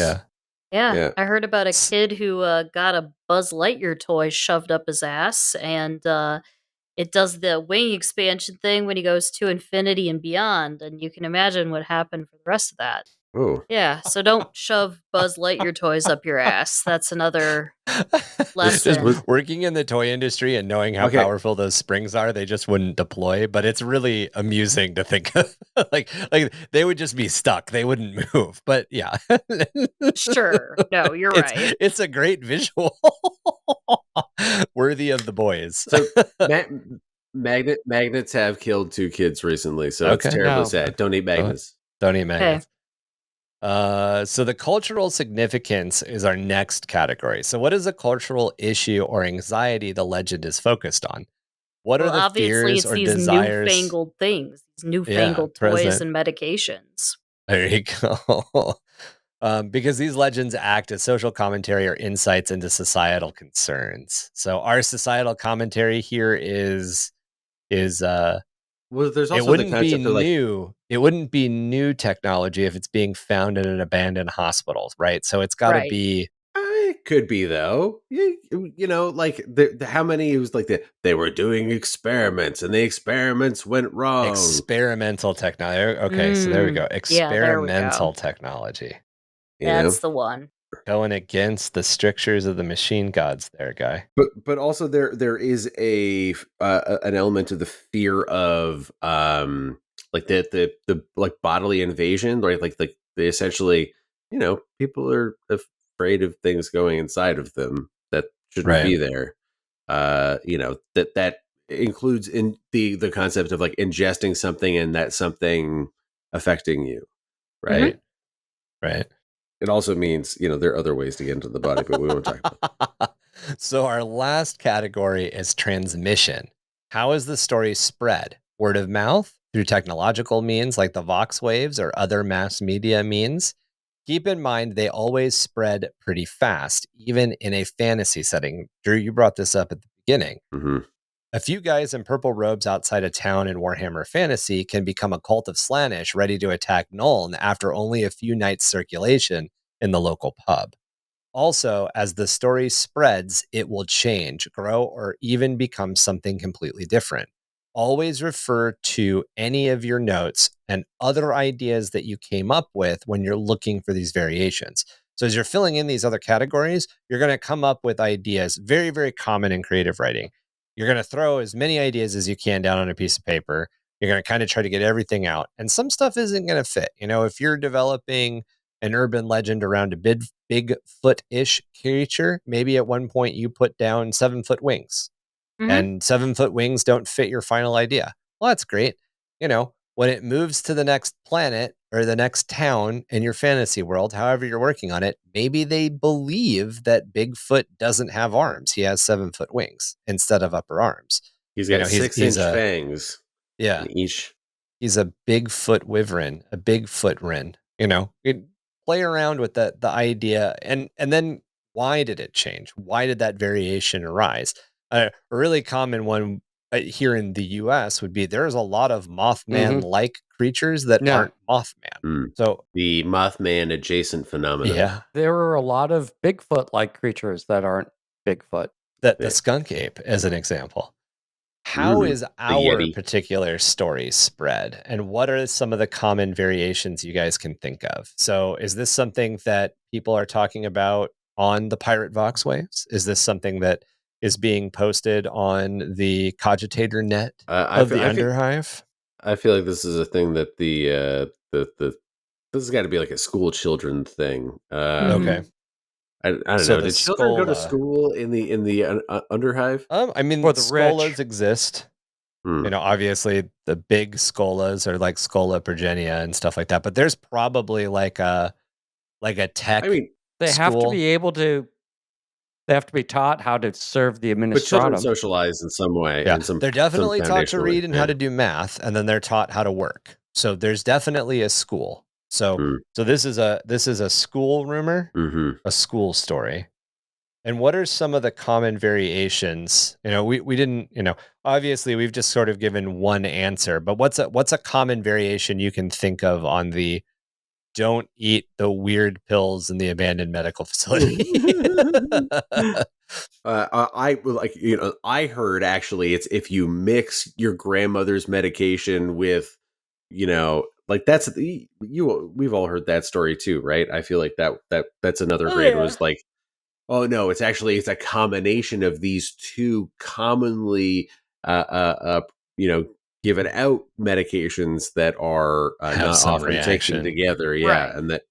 yeah. I heard about a kid who got a Buzz Lightyear toy shoved up his ass, and it does the wing expansion thing when he goes to infinity and beyond, and you can imagine what happened for the rest of that. Oh, Yeah, so don't shove Buzz Lightyear toys up your ass. That's another lesson. Just working in the toy industry and knowing how powerful those springs are, they just wouldn't deploy. But it's really amusing to think of, like they would just be stuck; they wouldn't move. But yeah, Sure, no, you're right. It's a great visual, worthy of the boys. So magnets have killed 2 kids recently, so it's terribly sad. Don't eat magnets. Don't eat magnets. So the cultural significance is our next category. So what is a cultural issue or anxiety the legend is focused on? What are the fears or these desires? newfangled things, these newfangled toys and medications. There you go. Because these legends act as social commentary or insights into societal concerns. So our societal commentary here is well, there's also it wouldn't the be concept of new. It wouldn't be new technology if it's being found in an abandoned hospital, right? So it's got to be. It could be though. Like how many? It was like they were doing experiments and the experiments went wrong. Experimental technology. Okay, so there we go. Experimental technology. That's the one. Going against the strictures of the machine gods there, guy. But also there is an element of the fear of like the like bodily invasion, right? Like they essentially, people are afraid of things going inside of them that shouldn't be there. That includes in the concept of like ingesting something and that something affecting you, right? Mm-hmm. Right. It also means, there are other ways to get into the body, but we won't talk about that. So our last category is transmission. How is the story spread? Word of mouth, through technological means like the Vox waves or other mass media means? Keep in mind, they always spread pretty fast, even in a fantasy setting. Drew, you brought this up at the beginning. Mm-hmm. A few guys in purple robes outside a town in Warhammer Fantasy can become a cult of Slaanesh ready to attack Nuln after only a few nights' circulation in the local pub. Also, as the story spreads, it will change, grow, or even become something completely different. Always refer to any of your notes and other ideas that you came up with when you're looking for these variations. So as you're filling in these other categories, you're going to come up with ideas, very, very common in creative writing. You're going to throw as many ideas as you can down on a piece of paper. You're going to kind of try to get everything out. And some stuff isn't going to fit. If you're developing an urban legend around a Bigfoot-ish creature, maybe at one point you put down 7-foot wings. Mm-hmm. And 7-foot wings don't fit your final idea. Well, that's great. When it moves to the next planet or the next town in your fantasy world, however you're working on it, maybe they believe that Bigfoot doesn't have arms. He has 7-foot wings instead of upper arms. He's got 6-inch fangs. Yeah. Each. He's a Bigfoot wyvern, a Bigfoot wren. Play around with the idea and then Why did it change? Why did that variation arise? A really common one here in the US would be there's a lot of Mothman-like creatures that Yeah. aren't Mothman. So the Mothman adjacent phenomena. yeah, There are a lot of Bigfoot-like creatures that aren't Bigfoot. the skunk ape as an example. How is our Yeti. particular story spread, and what are some of the common variations you guys can think of? So is this something that people are talking about on the Pirate Vox waves? Is this something that is being posted on the Cogitator net of the Underhive? I feel like this is a thing that the this has got to be like a school children thing. Okay. I don't So know. the Did children go to Skola- school in the Underhive? I mean, For the Skolas rich. exist. Hmm. You know, obviously the big Skolas are like Skola Progenia and stuff like that, but there's probably like a tech I mean, They have to school. be able to. They have to be taught how to serve the but children administratum. socialize in some way. Yeah, in some they're definitely taught to foundational way. read and how to do math, and then they're taught how to work. So there's definitely a school. So this is a school rumor, a school story. And what are some of the common variations? You know, we didn't, you know, obviously we've just sort of given one answer, but what's a common variation you can think of on the don't eat the weird pills in the abandoned medical facility? I like, I heard actually it's if you mix your grandmother's medication with, like we've all heard that story too, right? I feel like that's another grade was like, oh no, it's a combination of these two commonly given out medications that are Have not some often reaction. taken together. Yeah, Right. and that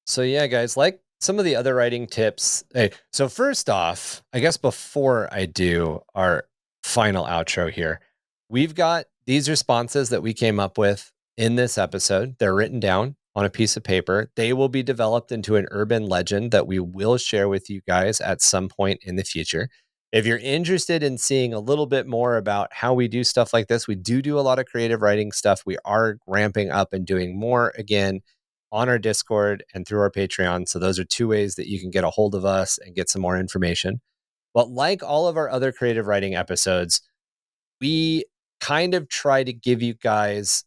So yeah, guys, like some of the other writing tips. Hey, so first off, I guess before I do our final outro here, we've got these responses that we came up with in this episode. They're written down on a piece of paper. They will be developed into an urban legend that we will share with you guys at some point in the future. If you're interested in seeing a little bit more about how we do stuff like this, we do a lot of creative writing stuff. We are ramping up and doing more again on our Discord and through our Patreon. So those are two ways that you can get a hold of us and get some more information. But like all of our other creative writing episodes, we kind of try to give you guys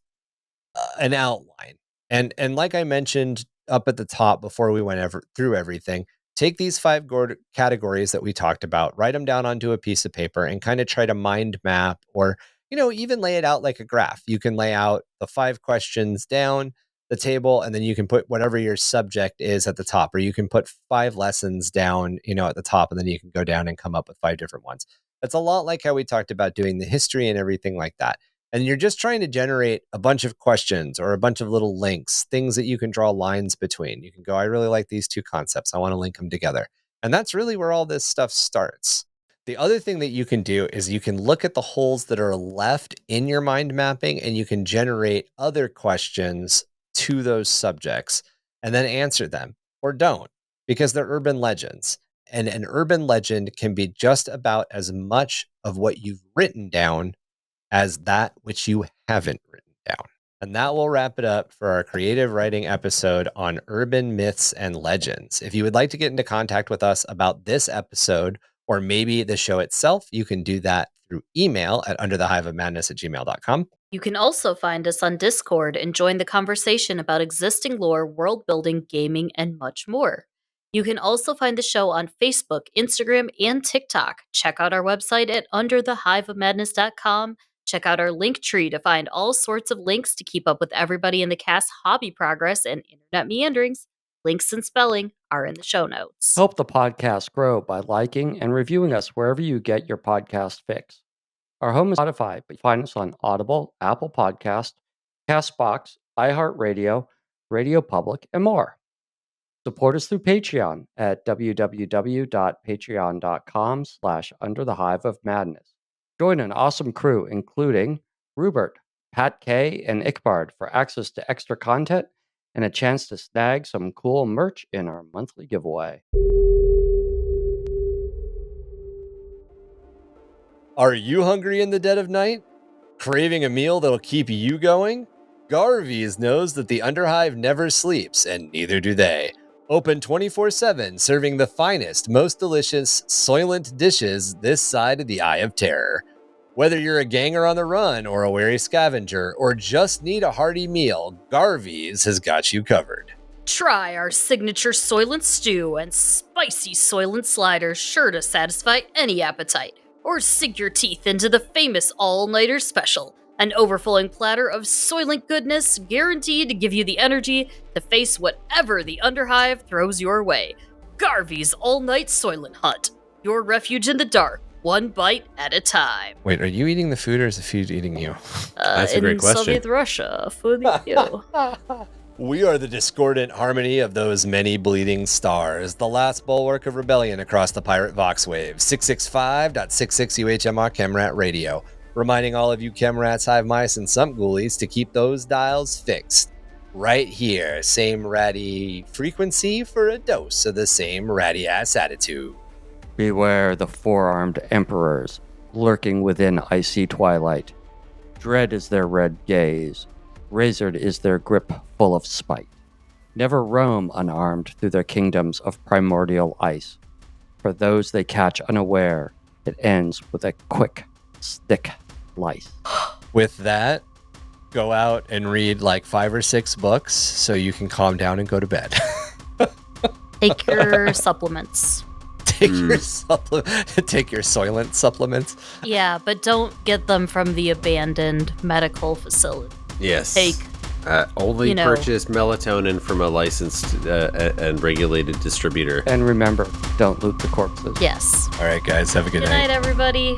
an outline. And like I mentioned up at the top before we went through everything, take these 5 categories that we talked about, write them down onto a piece of paper and kind of try to mind map or, even lay it out like a graph. You can lay out the 5 questions down the table, and then you can put whatever your subject is at the top, or you can put 5 lessons down, at the top, and then you can go down and come up with 5 different ones. That's a lot like how we talked about doing the history and everything like that. And you're just trying to generate a bunch of questions or a bunch of little links, things that you can draw lines between. You can go, I really like these 2 concepts. I want to link them together. And that's really where all this stuff starts. The other thing that you can do is you can look at the holes that are left in your mind mapping, and you can generate other questions to those subjects and then answer them, or don't, because they're urban legends. And an urban legend can be just about as much of what you've written down as that which you haven't written down. And that will wrap it up for our creative writing episode on urban myths and legends. If you would like to get into contact with us about this episode or maybe the show itself, you can do that through email at underthehiveofmadness@gmail.com. You can also find us on Discord and join the conversation about existing lore, world building, gaming, and much more. You can also find the show on Facebook, Instagram, and TikTok. Check out our website at underthehiveofmadness.com. Check out our link tree to find all sorts of links to keep up with everybody in the cast's hobby progress and internet meanderings. Links and spelling are in the show notes. Help the podcast grow by liking and reviewing us wherever you get your podcast fix. Our home is Spotify, but you find us on Audible, Apple Podcast, CastBox, iHeartRadio, Radio Public, and more. Support us through Patreon at www.patreon.com/underthehiveofmadness. Join an awesome crew, including Rupert, Pat K, and Ickbard for access to extra content and a chance to snag some cool merch in our monthly giveaway. Are you hungry in the dead of night? Craving a meal that'll keep you going? Garvey's knows that the Underhive never sleeps, and neither do they. Open 24/7, serving the finest, most delicious Soylent dishes this side of the Eye of Terror. Whether you're a ganger on the run or a wary scavenger or just need a hearty meal, Garvey's has got you covered. Try our signature Soylent stew and spicy Soylent sliders, sure to satisfy any appetite. Or sink your teeth into the famous all-nighter special, an overflowing platter of Soylent goodness guaranteed to give you the energy to face whatever the Underhive throws your way. Garvey's All-Night Soylent Hunt, your refuge in the dark, one bite at a time. Wait, are you eating the food or is the food eating you? That's a great question. In Soviet Russia, food eat you. We are the discordant harmony of those many bleeding stars, the last bulwark of rebellion across the pirate Vox wave, 665.66 UHMR Chemrat Radio, reminding all of you Chemrats, Hive Mice, and Sump Ghoulies to keep those dials fixed. Right here, same ratty frequency for a dose of the same ratty-ass attitude. Beware the four-armed emperors, lurking within icy twilight. Dread is their red gaze. Razored is their grip full of spite. Never roam unarmed through their kingdoms of primordial ice. For those they catch unaware, it ends with a quick stick slice. With that, go out and read like 5 or 6 books so you can calm down and go to bed. Take your supplements. Take your Soylent supplements. Yeah, but don't get them from the abandoned medical facility. Yes. Take, only purchase melatonin from a licensed and regulated distributor. And remember, don't loot the corpses. yes. All right, guys, have a good Good night. night, everybody.